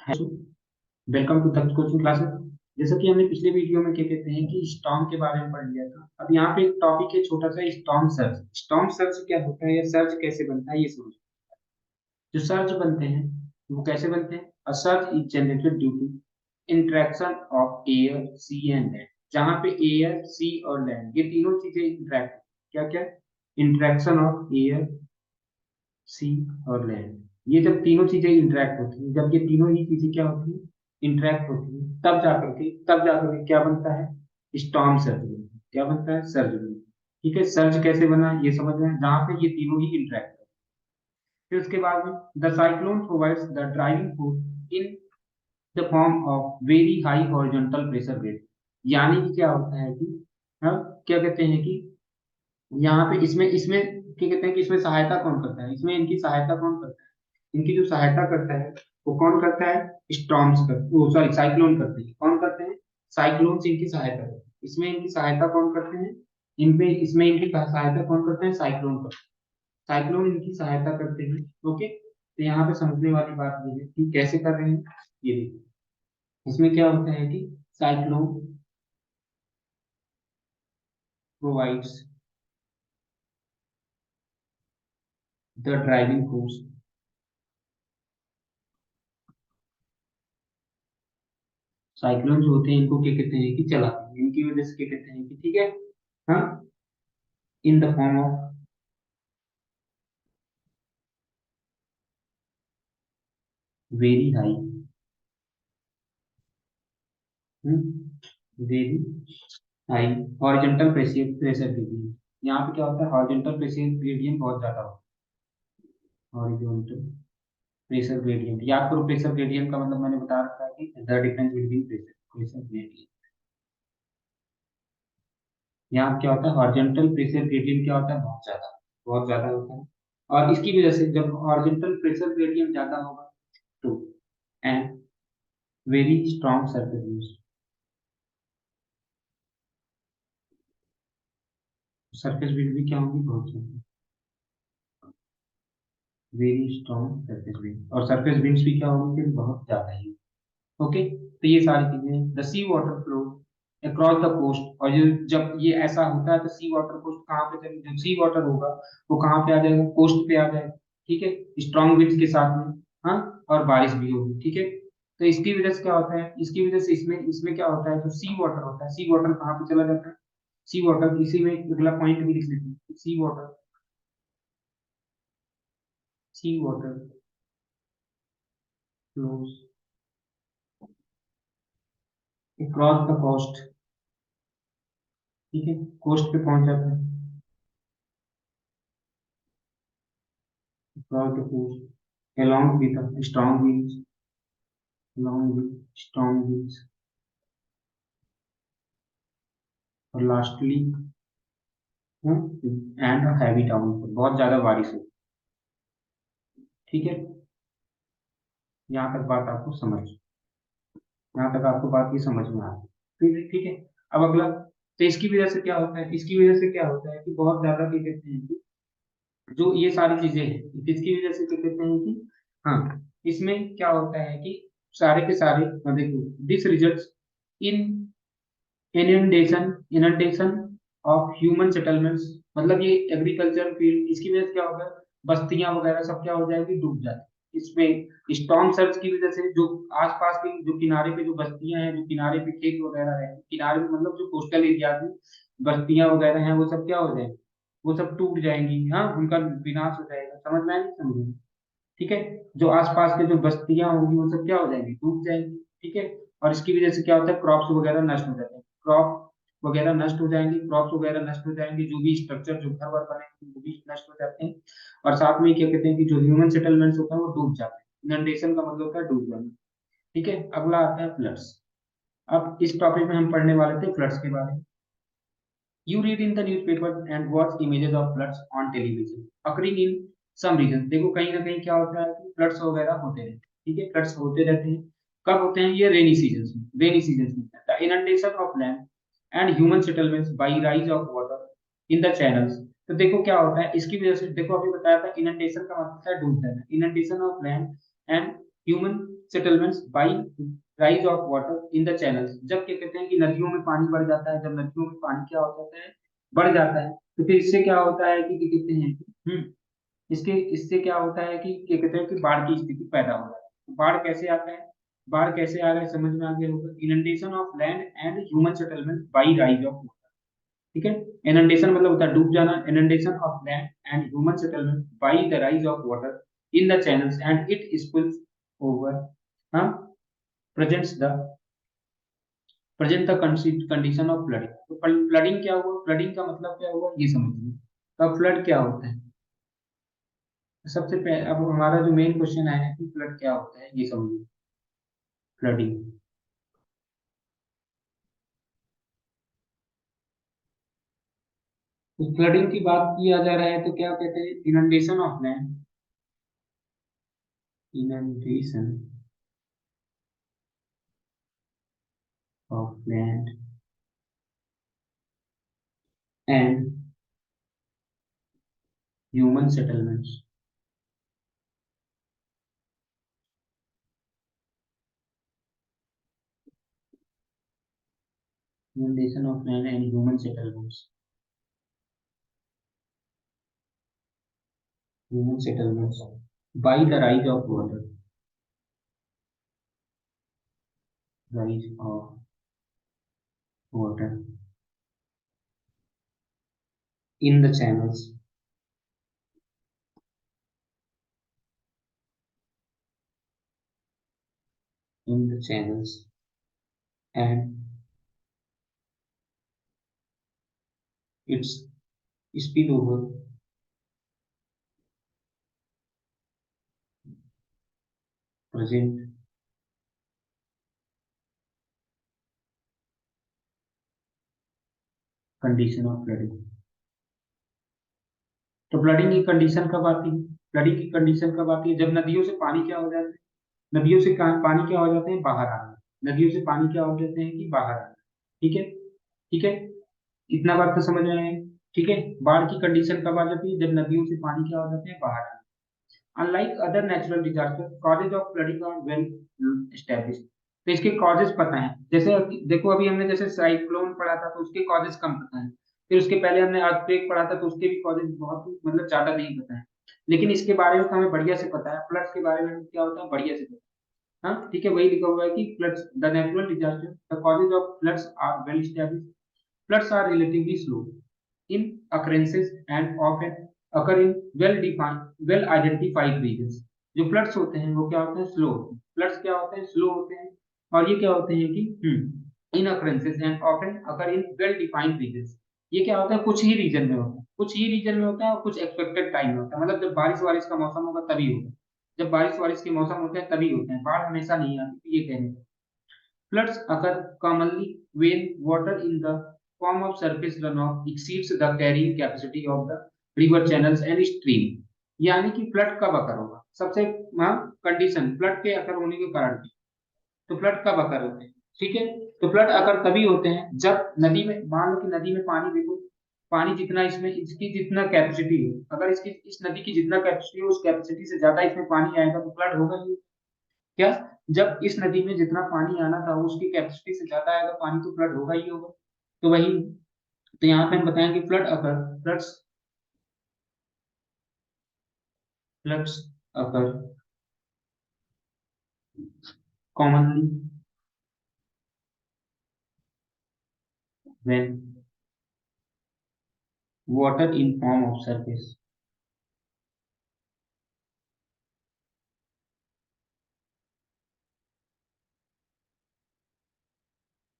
Welcome to Takht coaching classes. जैसा कि हमने पिछले वीडियो में क्या कहते हैं कि स्टॉर्म के बारे में पढ़ लिया था। अब यहाँ पे एक टॉपिक है छोटा सा, स्टॉर्म सर्ज। स्टॉर्म सर्ज क्या होता है या सर्ज कैसे बनता है ये समझो। जो सर्ज बनते हैं वो कैसे बनते हैं। A surge is generated due to interaction of air sea and land. जहाँ पे एयर सी और लैंड ये तीनों चीजें इंटरेक्ट, क्या क्या, इंटरेक्शन ऑफ एयर सी और लैंड। ये जब तीनों चीजें इंटरेक्ट होती हैं, जब ये तीनों ही चीजें क्या होती हैं, इंटरेक्ट होती हैं, तब जाकर के क्या बनता है, स्टॉर्म सर्ज बनता है। क्या बनता है, सर्ज बनता है। ठीक है, सर्ज कैसे बना ये समझ रहे हैं, जहां पे ये तीनों ही इंटरेक्ट। फिर उसके बाद में the cyclone provides the driving force in the form of very high horizontal pressure grade. यानी कि क्या होता है कि, हाँ, क्या कहते हैं कि यहाँ पे इसमें इसमें क्या कहते हैं कि इसमें सहायता कौन करता है, इसमें इनकी सहायता कौन करता है, इनकी जो सहायता करता है वो कौन करता है, स्टॉर्म्स कर, वो सॉरी साइक्लोन करते हैं। कौन करते हैं, साइक्लोन्स इनकी सहायता करते हैं। इसमें इनकी सहायता कौन करते हैं, इनपे इसमें इनकी सहायता कौन करते हैं, साइक्लोन करते हैं। साइक्लोन इनकी सहायता करते हैं। ओके, तो यहाँ पे समझने वाली बात ये है कि कैसे कर रहे हैं। ये देखिए, इसमें क्या होता है कि cyclone provides the driving force. Cyclone जो होते हैं इनको क्या कहते हैं कि चलाते हैं, इनकी वजह से क्या कहते हैं कि, ठीक है, हाँ, in the form of very high, very high horizontal pressure pressure gradient. यहाँ पे क्या होता है, हॉरिजॉन्टल प्रेशर ग्रेडियंट बहुत ज्यादा होता है। हॉरिजॉन्टल प्रेशर ग्रेडियंट, याद करो प्रेशर ग्रेडियंट का मतलब मैंने बता रखा है कि the difference between pressure pressure gradient. यहाँ क्या होता है, हॉरिजॉन्टल प्रेशर ग्रेडियंट क्या होता है, बहुत ज्यादा होता है। और इसकी वजह से जब हॉरिजॉन्टल प्रेशर ग्रेडियंट ज्यादा होगा तो and very strong surface, surface wind भी क्या होगी, बहुत ज्यादा, वेरी स्ट्रॉन्ग सरफेस विंड। और सरफेस विंड्स भी क्या होंगे, बहुत ज्यादा ही। ओके, तो ये सारी चीजें, the sea water flow across the coast. और ये जब ये ऐसा होता है तो सी वाटर कोस्ट कहाँ पे चले, जब सी वाटर होगा वो कहाँ पे आ जाएगा, कोस्ट पे आ जाएगा। ठीक है, स्ट्रॉन्ग विंड्स के साथ में, हाँ, और बारिश भी होगी। ठीक है, तो इसकी वजह से क्या होता है, इसकी वजह से इसमें इसमें क्या होता है, जो सी वाटर होता है, सी वाटर कहाँ पे चला जाता है, सी वाटर, इसी में अगला पॉइंट भी लिख लेते हैं, sea water, sea water flows across the coast. ठीक है, कोस्ट पे पहुंच जाता है, across the coast along with the strong winds, along with strong winds, और लास्टली एंड हैवी डाउनफॉल, बहुत ज्यादा बारिश हो। ठीक है, यहाँ तक बात आपको समझ, यहाँ तक आपको बात की समझ में आ रही है। ठीक है, ठीक है। अब अगला, तो इसकी वजह से क्या होता है, इसकी वजह से क्या होता है कि बहुत ज्यादा क्या कहते हैं कि, जो ये सारी चीजें हैं इसकी वजह से क्या कहते हैं कि, हाँ, इसमें क्या होता है कि सारे के सारे, देखो, this results in inundation of human settlements. मतलब ये एग्रीकल्चर फील्ड, इसकी वजह से क्या होगा, बस्तियां वगैरह सब क्या हो जाएगी, डूब जाएगी इसमें। स्टॉर्म सर्ज की वजह से जो आसपास के जो किनारे पे जो बस्तियां हैं, जो किनारे पे खेत वगैरह है, किनारे पे मतलब जो कोस्टल एरिया में बस्तियां वगैरह हैं, वो सब क्या हो जाएंगी, वो सब टूट जाएंगी। हाँ, उनका विनाश हो जाएगा। समझ में आया, नहीं समझ में? ठीक है, जो आसपास के जो बस्तियां होंगी वो सब क्या हो जाएंगी, डूब जाएंगी। ठीक है, और इसकी वजह से क्या होता है, क्रॉप्स वगैरह नष्ट हो जाते हैं, क्रॉप वगैरह नष्ट हो जाएंगे, क्रॉप्स वगैरह नष्ट हो जाएंगे, जो भी स्ट्रक्चर जो घर वर बने हैं, वो भी नष्ट हो जाते हैं। और साथ में क्या कहते हैं कि जो ह्यूमन सेटलमेंट्स होते हैं वो डूब जाते हैं। इनंडेशन का मतलब होता है डूब जाना। ठीक है, अगला आता है फ्लड्स। अब इस टॉपिक में हम पढ़ने वाले थे फ्लड्स के बारे में। You read in the newspaper and watch images of floods on television occurring in some regions। देखो कहीं ना कहीं क्या होता है कि फ्लड्स वगैरह होते रहते हैं। ठीक है, फ्लड्स होते रहते हैं। कब होते हैं ये, रेनी सीजन में, रेनी सीजन में। The inundation of land and human settlements by rise of water in the channels. तो देखो क्या होता है इसकी वजह से, देखो अभी बताया था इनंडेशन का मतलब है डूब जाना, inundation of land and human settlements by rise of water in the channels. जब क्या कहते हैं कि नदियों में पानी बढ़ जाता है, जब नदियों में पानी क्या हो जाता है, बढ़ जाता है, तो फिर इससे क्या होता है कि क्या कहते हैं इसके इससे क्या होता है कि क्या कहते हैं कि बाढ़ की स्थिति पैदा हो जाती है। बाढ़ कैसे आता है, बाढ़ कैसे आ रहा है समझ में आ गया होगा। Inundation of land and human settlement by rise of water. ठीक है, इनंडेशन मतलब होता है डूब जाना, inundation of land and human settlement by the rise of water in the channels and it spills over, हाँ, presents the present the condition of flooding. तो flooding क्या हुआ, फ्लडिंग का मतलब क्या हुआ ये समझिए। अब फ्लड क्या होता है, सबसे पहले अब हमारा जो मेन क्वेश्चन आया है कि फ्लड क्या होता है ये समझिए। फ्लडिंग, तो फ्लडिंग की बात किया जा रहा है तो क्या कहते हैं, inundation of land, inundation of land and human settlements, inundation of land and human settlements, human settlements by the rise of water, rise of water in the channels, in the channels and its spillover present condition of flooding। तो flooding की condition कब आती है, flooding की condition कब आती है, जब नदियों से पानी क्या हो जाता है, नदियों से पानी क्या हो जाते हैं, बाहर आना, नदियों से पानी क्या हो जाते हैं कि बाहर आना। ठीक है, ठीक है, इतना बात तो समझ में आए। ठीक है, बाढ़ की कंडीशन कब आ जाती है, जब नदियों से पानी क्या हो जाते हैं, बाहर आना। Unlike other natural disaster causes of flooding are well established. तो इसके कॉजेज पता है, जैसे देखो अभी हमने जैसे साइक्लोन पढ़ा था तो उसके कॉजेज कम पता है, फिर उसके पहले हमने अर्थक्वेक पढ़ा था तो उसके भी कॉजेज बहुत मतलब ज्यादा नहीं पता है, लेकिन इसके बारे में तो हमें बढ़िया से पता है, फ्लड्स के बारे में क्या होता है बढ़िया से पता है। हाँ ठीक है, वही लिखा हुआ है कि floods the natural disaster the causes of floods are well established. Floods are relatively slow in occurrences and often occur in well-defined, well-identified regions। जो floods होते हैं वो क्या होते हैं, स्लो होते हैं। फ्लड्स क्या होते हैं, स्लो होते हैं, और ये क्या होते हैं कि इन occurrences and often occur in well-defined regions। ये क्या होता है, कुछ ही रीजन में होता है, कुछ ही रीजन में होता है और कुछ एक्सपेक्टेड टाइम में होता है, मतलब जब बारिश वारिश का मौसम होगा तभी होगा, जब बारिश वारिश के मौसम होते हैं तभी होते हैं, बाढ़ हमेशा नहीं आती, ये कहने का। Floods occur commonly when water in the form of surface runoff exceeds the carrying capacity of the river channels and stream। यानी कि फ्लड कब अकर होगा, सबसे कंडीशन फ्लड के अकर होने के कारण की। तो फ्लड कब अकर होते हैं, ठीक है, तो फ्लड अकर तभी होते हैं जब नदी में, मान लो कि नदी में पानी देखो, पानी जितना इसमें इसकी जितना कैपेसिटी हो, अगर इसकी इस नदी की जितना कैपेसिटी हो उस कैपेसिटी से ज्यादा इसमें पानी आएगा तो फ्लड होगा ही। क्या, जब इस नदी में जितना पानी आना था उसकी कैपेसिटी से ज्यादा आएगा पानी तो फ्लड होगा ही होगा। तो वही, तो यहाँ पे हम बताएं कि flood occur, floods floods occur commonly when water in form of surface,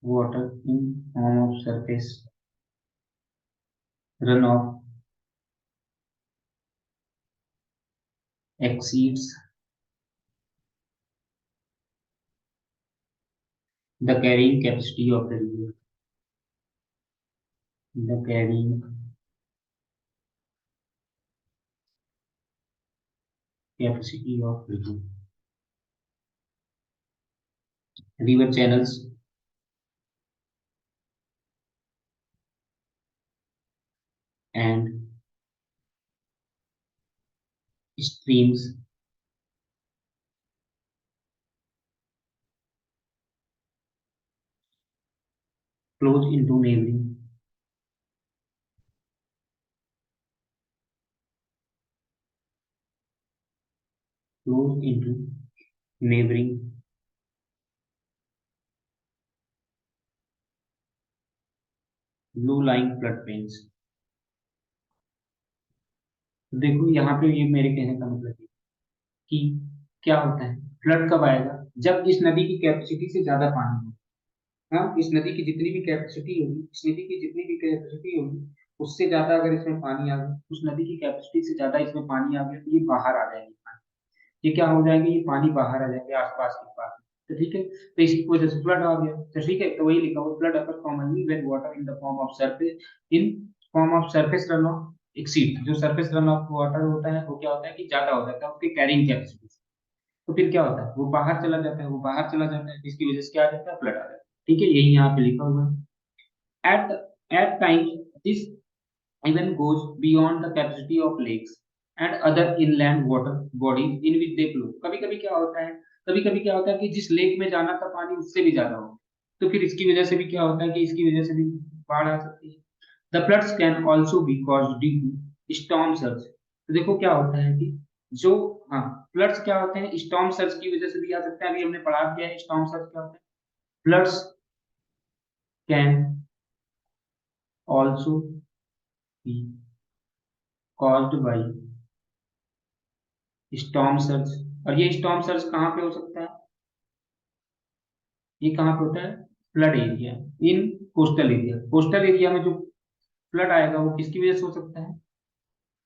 water in form of surface runoff exceeds the carrying capacity of the river, the carrying capacity of river, river channels and streams flows into neighboring, flows into neighboring low-lying floodplains। तो देखो यहाँ पे ये मेरे कहने का मतलब है कि क्या होता है, फ्लड कब आएगा, जब इस नदी की कैपेसिटी से ज्यादा पानी हो। हाँ, इस नदी की जितनी भी कैपेसिटी होगी, इस नदी की जितनी भी कैपेसिटी होगी, उससे ज्यादा अगर इसमें पानी आ गया, उस नदी की कैपेसिटी से ज्यादा इसमें पानी आ गया, तो ये बाहर आ जाएगी पानी। ये क्या हो जाएंगे, ये पानी बाहर आ जाएंगे आसपास के पास। तो ठीक है, तो इसकी वजह से फ्लड आ गया। तो ठीक है, तो वही लिखा हुआ, flood occur commonly when water in the form of surface, in form of surface run of exceed, जो सरफेस रन ऑफ वाटर होता है वो क्या होता है कि ज्यादा हो जाता है उसकी कैरिंग कैपेसिटी। तो फिर क्या होता है, वो बाहर चला जाता है, वो बाहर चला जाता है, जिसकी वजह से क्या आ जाता है, फ्लड आ जाता है। ठीक है, यही यहाँ पे लिखा हुआ है। At times this even goes beyond the capacity of lakes and other inland water bodies in which they flow। कभी कभी क्या होता है, कभी कभी क्या होता है कि जिस लेक में जाना था पानी उससे भी ज्यादा हो, तो फिर इसकी वजह से भी क्या होता है कि इसकी वजह से भी बाढ़ आ सकती है। The floods can also be caused due to storm surge. तो देखो क्या होता है कि जो, हाँ, फ्लड्स क्या होते हैं, स्टॉर्म सर्ज की वजह से भी आ सकते हैं। अभी हमने पढ़ा दिया है स्टॉर्म सर्ज क्या होता है। Floods can also be caused by storm surge. और ये स्टॉर्म सर्ज कहाँ पे हो सकता है, ये कहाँ पे होता है, फ्लड एरिया, इन कोस्टल एरिया। कोस्टल एरिया में जो फ्लड आएगा वो किसकी वजह से हो सकता है,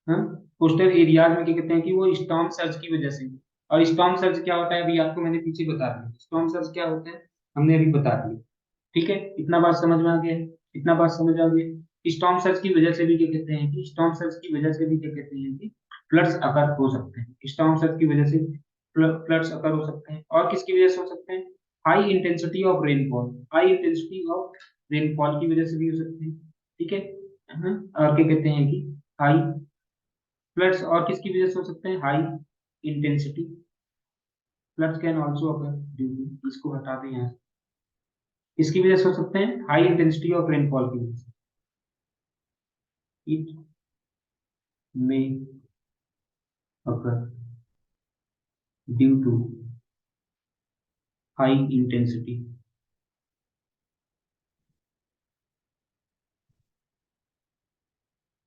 हाँ, कोस्टल एरियाज में क्या कहते हैं कि वो स्टॉर्म सर्ज की वजह से। और स्टॉर्म सर्ज क्या होता है, अभी आपको मैंने पीछे बता दिया, स्टॉर्म सर्ज क्या होता है हमने अभी बता दिया। ठीक है, इतना बात समझ में आ गया है, इतना बात समझ आ गया। स्टॉर्म सर्ज की वजह से भी क्या कहते हैं कि स्टॉर्म सर्ज की वजह से भी क्या कहते हैं कि फ्लड्स अकर हो सकते हैं। स्टॉर्म सर्ज की वजह से फ्लड्स अकर हो सकते हैं। और किसकी वजह से हो सकते हैं, high intensity of rainfall, high intensity of rainfall की वजह से भी हो सकते हैं। ठीक है, और क्या कहते हैं कि हाई फ्लड्स, और किसकी वजह से हो सकते हैं, high intensity floods can also occur due to, इसको हटा दें यहाँ से, इसकी वजह से हो सकते हैं हाई इंटेंसिटी ऑफ रेनफॉल की वजह से। It may occur due to high intensity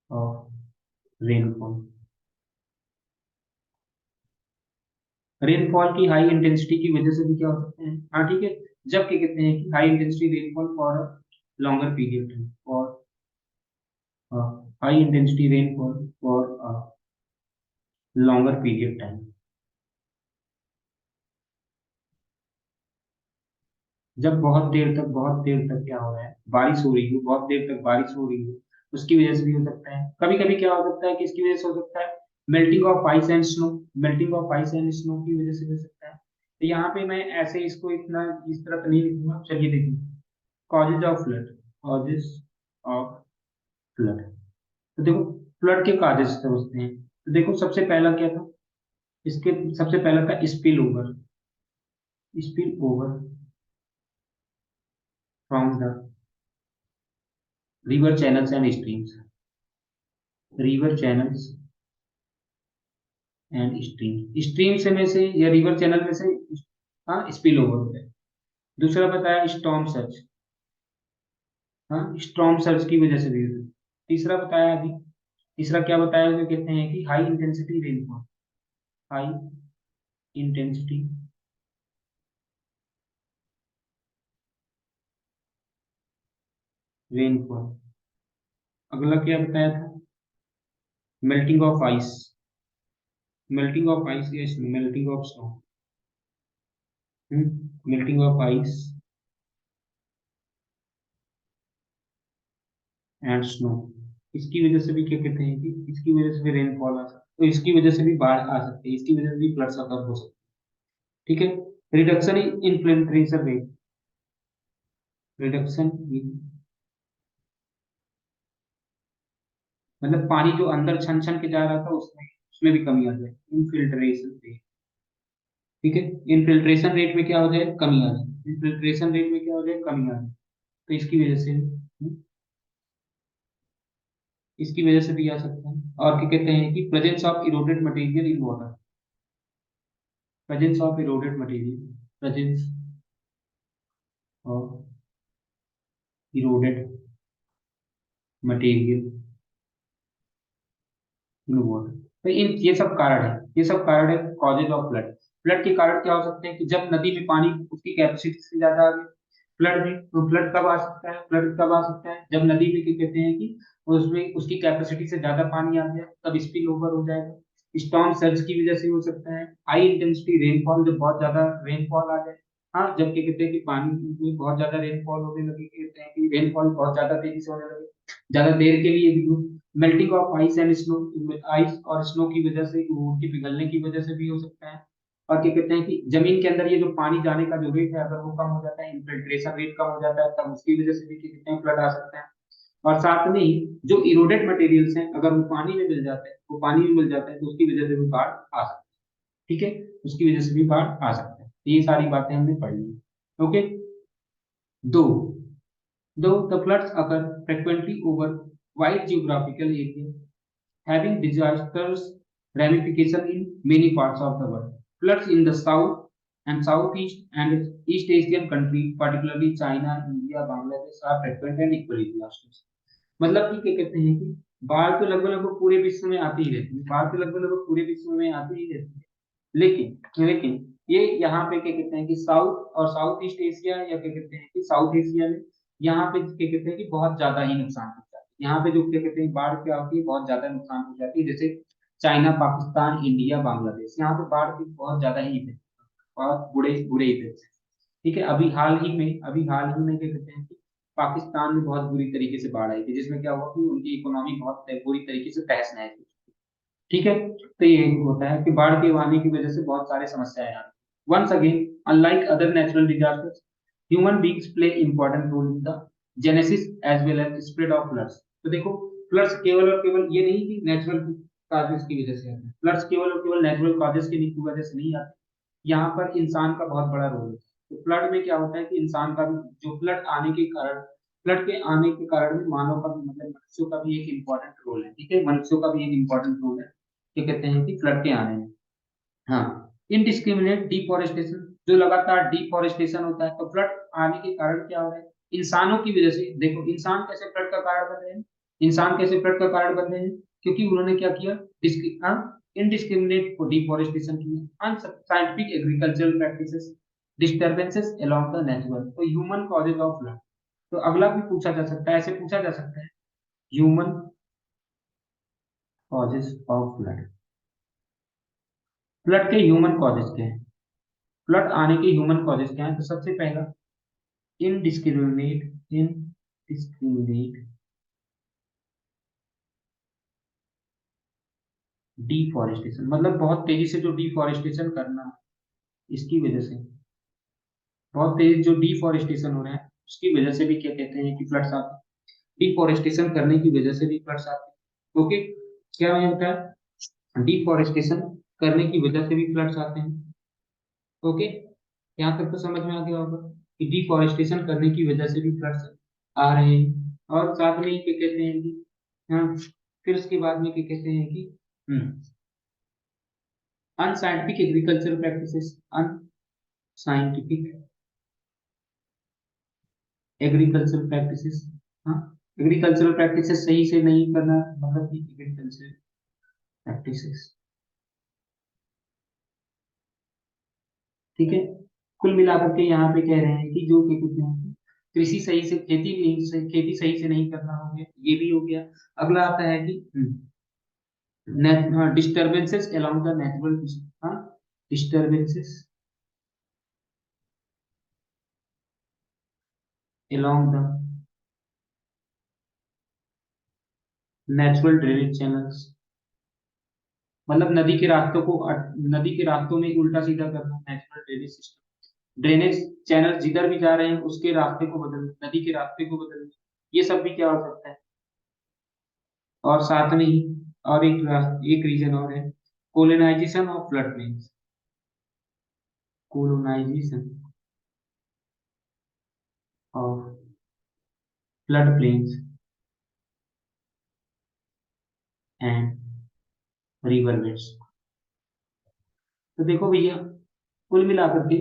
of rainfall. Rainfall की हाई इंटेंसिटी की वजह से भी क्या हो सकते हैं, हाँ ठीक है, जब क्या कहते हैं कि high intensity rainfall for a longer period time, और high intensity rainfall for a longer period time, जब बहुत देर तक क्या हो रहा है, बारिश हो रही हो, बहुत देर तक बारिश हो रही हो, उसकी वजह से भी हो सकता है। कभी कभी क्या हो सकता है कि इसकी वजह से हो सकता है melting of ice and snow, melting of ice and snow की वजह से भी हो सकता है। तो यहाँ पे मैं ऐसे इसको इतना इस तरह तो नहीं लिखूंगा, चलिए देखिए, causes of flood, causes of flood. तो देखो फ्लड के कॉजेज समझते हैं। तो देखो सबसे पहला क्या था, इसके सबसे पहला था spill over, spill over from the river channels and streams, river channels and stream, stream से में से या रिवर चैनल में से, हाँ, स्पिल ओवर होता है। दूसरा बताया स्टॉर्म सर्च, हाँ, स्टॉर्म सर्च की वजह से भी होता है। तीसरा बताया अभी, तीसरा क्या बताया, जो कहते हैं कि high intensity rainfall, high intensity rainfall. अगला क्या बताया था, melting of ice, melting of ice या melting of snow, melting of ice and snow, इसकी वजह से भी क्या कहते हैं कि इसकी वजह से भी रेनफॉल आ सकता है, तो इसकी वजह से भी बाढ़ आ सकती है, इसकी वजह से भी फ्लड्स अकर हो सकते हैं। ठीक है, reduction in temperature rate, reduction in, मतलब पानी जो अंदर छन छन के जा रहा था उसमें उसमें भी कमी आ जाए, इनफिल्ट्रेशन रेट। ठीक है, इनफिल्ट्रेशन रेट में क्या हो जाए, कमी आ जाए, इनफिल्ट्रेशन रेट में क्या हो जाए, कमी आ जाए। तो इसकी वजह से इसकी वजह से भी आ सकता है। और क्या कहते हैं कि presence of eroded material in water, presence of eroded material, presence of eroded material in water. तो इन ये सब कारण है, ये सब कारण है कॉजेज ऑफ फ्लड। फ्लड के कारण क्या हो सकते हैं कि जब नदी में पानी उसकी कैपेसिटी से ज्यादा आ गया, फ्लड में, तो फ्लड कब आ सकता है, फ्लड कब आ सकता है जब नदी में क्या कहते हैं कि उसमें उसकी कैपेसिटी से ज्यादा पानी आ गया, तब स्पिल ओवर हो जाएगा। स्टॉर्म सर्ज की वजह से हो सकता है। हाई इंटेंसिटी रेनफॉल, जब बहुत ज्यादा रेनफॉल आ जाए, हाँ, जब क्या कहते हैं कि पानी में बहुत ज्यादा रेनफॉल होने लगे, कहते हैं कि रेनफॉल बहुत ज्यादा तेजी से होने लगे, ज्यादा देर के लिए भी हो। Melting of ice and snow, ice और स्नो की वजह से, उनकी पिघलने की वजह से भी हो सकता है। और क्या कहते हैं कि जमीन के अंदर ये जो पानी जाने का जो रेट है, अगर वो कम हो जाता है, इन्फिल्ट्रेशन रेट कम हो जाता है, तब उसकी वजह से भी क्या कहते हैं फ्लड आ सकता है। और साथ में ही जो इरोडेड मटेरियल्स हैं, अगर वो पानी में मिल जाते हैं, वो पानी में मिल जाते हैं, तो उसकी वजह से भी बाढ़ आ सकती है। ठीक है, उसकी वजह से भी बाढ़ आ सकता है। तो ये सारी बातें हमने पढ़ ली। ओके। दो Though the floods occur frequently over wide geographical area, having disastrous ramifications in many parts of the world. Floods in the south and southeast and East Asian countries, particularly China, India, Bangladesh, are frequent and equally disastrous. मतलब कि क्या कहते हैं कि बाढ़ तो लगभग लगभग पूरे विश्व में आती ही रहती है, बाढ़ तो लगभग लगभग पूरे विश्व में आती ही रहती है। लेकिन ये यहाँ पे क्या कहते हैं कि साउथ और साउथ ईस्ट एशिया, या क्या कहते हैं कि साउथ एशिया में, यहाँ पे क्या कहते हैं कि बहुत ज्यादा ही नुकसान होता है। यहाँ पे जो क्या कहते हैं बाढ़ क्या होती है, बहुत ज्यादा नुकसान हो जाती है। जैसे चाइना, पाकिस्तान, इंडिया, बांग्लादेश, यहाँ पे बाढ़ की बहुत ज्यादा ही इफेक्ट, बहुत बुरे बुरे इफेक्ट है। ठीक है, अभी हाल ही में क्या कहते हैं कि पाकिस्तान में बहुत बुरी तरीके से बाढ़ आई थी, जिसमें क्या हुआ कि उनकी इकोनॉमी बहुत बुरी तरीके से तहस नहस हुई। ठीक है, तो ये होता है कि बाढ़ के आने की वजह से बहुत सारे समस्याएं आती हैं। Once again, unlike other natural disasters, human beings play important role in the genesis as well as spread of floods. तो देखो, फ्लड्स केवल और केवल ये नहीं कि नेचुरल काजेस की वजह से आते हैं, फ्लड्स केवल और केवल नेचुरल काजेस की वजह से नहीं आते, यहाँ पर इंसान का बहुत बड़ा रोल है। तो फ्लड में क्या होता है कि इंसान का भी, जो फ्लड के आने के कारण भी मानव का भी, मतलब मनुष्यों का भी एक इम्पोर्टेंट रोल है। ठीक है, मनुष्यों का भी एक इम्पोर्टेंट रोल है, क्या कहते हैं कि फ्लड के आने में। हाँ, इनडिस्क्रिमिनेट डिफोरेस्टेशन, जो लगातार डिफोरेस्टेशन होता है, तो फ्लड आने के कारण क्या हो रहा है, इंसानों की वजह से। देखो, इंसान कैसे फ्लड का कारण बन रहे हैं, इंसान कैसे फ्लड का कारण बन रहे हैं, क्योंकि उन्होंने क्या किया, इनडिस्क्रिमिनेट डिफोरेस्टेशन किया, unscientific agricultural practices, disturbances along the natural, तो ह्यूमन कॉजेज ऑफ फ्लड। तो अगला भी पूछा जा सकता है, ऐसे पूछा जा सकता है, human causes of flood, flood के ह्यूमन कॉजेज क्या है, फ्लड आने के ह्यूमन कॉजेज क्या है। तो सबसे पहला, इनडिस्क्रिमिनेट डिफॉरेस्टेशन, मतलब बहुत तेजी से जो डिफॉरेस्टेशन करना, इसकी वजह से, बहुत तेजी जो डिफॉरेस्टेशन हो रहा है उसकी वजह से भी क्या कहते हैं कि फ्लड्स आते हैं। डिफॉरेस्टेशन करने की वजह से भी फ्लड्स आते हैं। ओके, क्या होता है, डिफॉरेस्टेशन करने की वजह से भी फ्लड्स आते हैं। ओके, यहाँ तक तो समझ में आ गया होगा कि डिफॉरेस्टेशन करने की वजह से भी फ्लड्स आ रहे हैं। और साथ में ही क्या कहते हैं कि, हाँ, फिर उसके बाद में क्या कहते हैं कि unscientific agriculture practices, unscientific agriculture practices, हाँ, एग्रीकल्चरल प्रैक्टिसेस सही से नहीं करना, मतलब कि एग्रीकल्चर प्रैक्टिसेस। ठीक है, कुल मिलाकर के यहाँ पे कह रहे हैं कि जो क्या कहते हैं, कृषि सही से, खेती सही से नहीं करना हो गया, ये भी हो गया। अगला आता है कि डिस्टर्बेंसेस अलोंग द नेचुरल, हाँ, disturbances along the natural drainage channels, मतलब नदी के रास्तों में उल्टा सीधा करना, natural drainage system, drainage channel जिधर भी जा रहे हैं उसके रास्ते को बदलना, नदी के रास्ते को बदलना, ये सब भी क्या हो सकता है। और साथ में ही और एक रीजन और है, colonisation of flood plains, colonisation of flood plains and river beds. तो देखो भैया, कुल मिलाकर के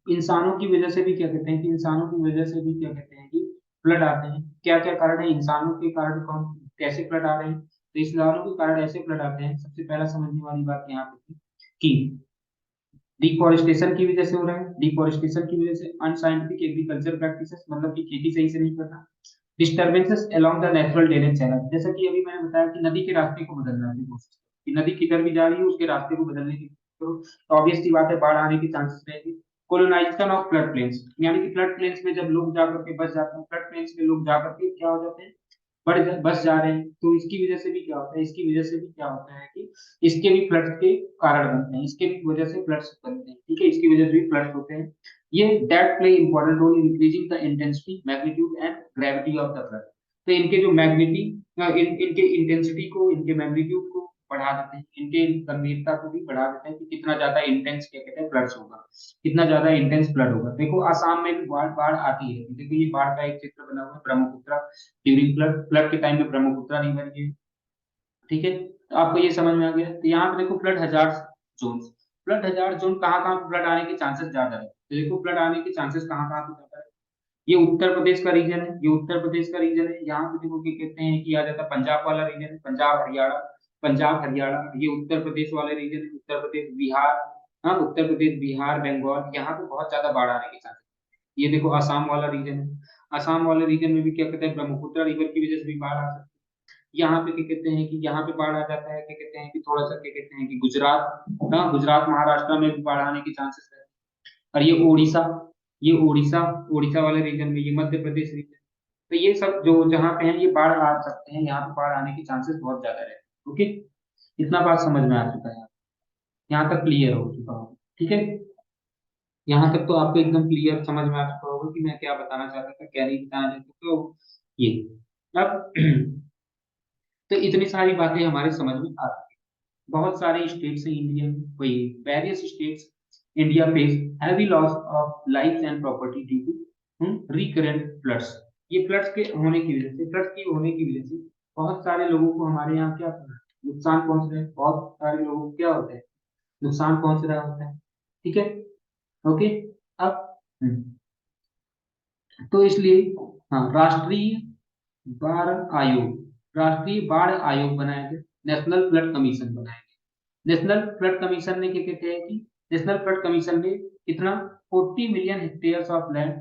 इंसानों की वजह से भी क्या कहते हैं कि इंसानों की वजह से भी क्या कहते हैं कि फ्लड आते हैं। क्या क्या कारण है इंसानों के कारण, कौन कैसे फ्लड आ रहे हैं? तो इंसानों के कारण ऐसे फ्लड आते हैं, सबसे पहला समझने वाली बात यहाँ पे थी कि डिफोरेस्टेशन की वजह से हो रहा है। डिफोरेस्टेशन की वजह से अनसाइंटिफिक एग्रीकल्चर प्रैक्टिसेस, मतलब कि खेती सही से नहीं करना। Disturbances along the natural drainage channel, जैसा कि अभी मैंने बताया कि नदी के रास्ते को बदलने की कोशिश करो, कि नदी किधर भी जा रही है उसके रास्ते को बदलने की कोशिश करो, तो ऑब्वियस सी बात है बाढ़ आने की चांसेस रहेगी। कोलोनाइजेशन ऑफ फ्लड प्लेन्स, यानी कि फ्लड प्लेन्स में जब लोग जाकर के बस जाते हैं, फ्लड प्लेन्स में लोग जाकर के क्या हो जाते हैं, बस जा रहे हैं, तो इसकी वजह से भी क्या होता है, इसकी वजह से भी क्या होता है कि इसके भी फ्लड्स के कारण बनते हैं, इसके भी वजह से फ्लड्स बनते हैं, ठीक है, इसकी वजह से भी फ्लड्स होते हैं। ये that play important role in increasing the intensity, magnitude and gravity of the flood. तो इनके जो मैग्निटी इनके इंटेंसिटी को, इनके मैग्नीट्यूड को बढ़ा देते हैं, इनके गंभीरता को भी बढ़ा देते हैं कि कितना ज्यादा इंटेंस क्या कहते हैं फ्लड्स होगा, कितना ज्यादा इंटेंस फ्लड होगा। देखो आसाम में भी बाढ़ बाढ़ आती है, देखो ये बाढ़ का एक चित्र बना हुआ है, ब्रह्मपुत्र ड्यूरिंग फ्लड, फ्लड के टाइम में ब्रह्मपुत्र रिवर ये, ठीक है, तो आपको ये समझ में आ गया। तो यहाँ पे देखो फ्लड हजार जोन, फ्लड हजार जोन कहाँ कहाँ फ्लड आने के चांसेस ज्यादा है, तो देखो फ्लड आने के चांसेस कहाँ कहाँ पे ज्यादा है। ये उत्तर प्रदेश का रीजन है, ये उत्तर प्रदेश का रीजन है, यहाँ पे देखो क्या कहते हैं कि आ जाता है पंजाब वाला रीजन है, पंजाब हरियाणा, पंजाब हरियाणा, ये उत्तर प्रदेश वाले रीजन है, उत्तर प्रदेश बिहार, हाँ उत्तर प्रदेश बिहार बंगाल, यहाँ पे बहुत ज्यादा बाढ़ आने के चांसेस। ये देखो आसाम वाला रीजन है, आसाम वाले रीजन में भी क्या कहते हैं ब्रह्मपुत्र रिवर की वजह से भी बाढ़ आ सकती है। यहाँ पे क्या कहते हैं कि यहाँ पे बाढ़ आ जाता है, क्या कहते हैं कि थोड़ा सा क्या कहते हैं कि गुजरात, हाँ गुजरात महाराष्ट्र में भी बाढ़ आने के चांसेस है। और ये उड़ीसा, ये उड़ीसा, उड़ीसा वाले रीजन में, ये मध्य प्रदेश रीजन, तो ये सब जो जहाँ पे हैं ये बाढ़ आ सकते हैं, यहाँ पे बाढ़ आने के चांसेस बहुत ज्यादा रहते हैं। ओके, इतना बात समझ में आ चुका है, यहाँ तक क्लियर हो चुका होगा, ठीक है, यहाँ तक तो आपको एकदम क्लियर समझ में आ चुका होगा कि मैं क्या बताना चाहता था, क्या नहीं बताना चाहता, तो ये अब तो इतनी सारी बातें हमारे समझ में आ चुकी हैं। बहुत सारे स्टेट्स हैं इंडिया में, वही various states India face heavy loss of life and property due to recurrent floods. ये फ्लड्स के होने की वजह से, फ्लड्स की होने की वजह से बहुत सारे लोगों को हमारे यहाँ क्या नुकसान पहुंच रहा है, बहुत सारे लोगों को क्या होता है, नुकसान पहुंच रहा होता है, ठीक है, ओके। अब तो इसलिए हाँ, बाढ़ राष्ट्रीय बाढ़ आयोग बनाया गया, नेशनल फ्लड कमीशन बनाया गया। नेशनल फ्लड कमीशन ने क्या कहते हैं कि नेशनल फ्लड कमीशन ने कितना 40 मिलियन हेक्टेयर ऑफ लैंड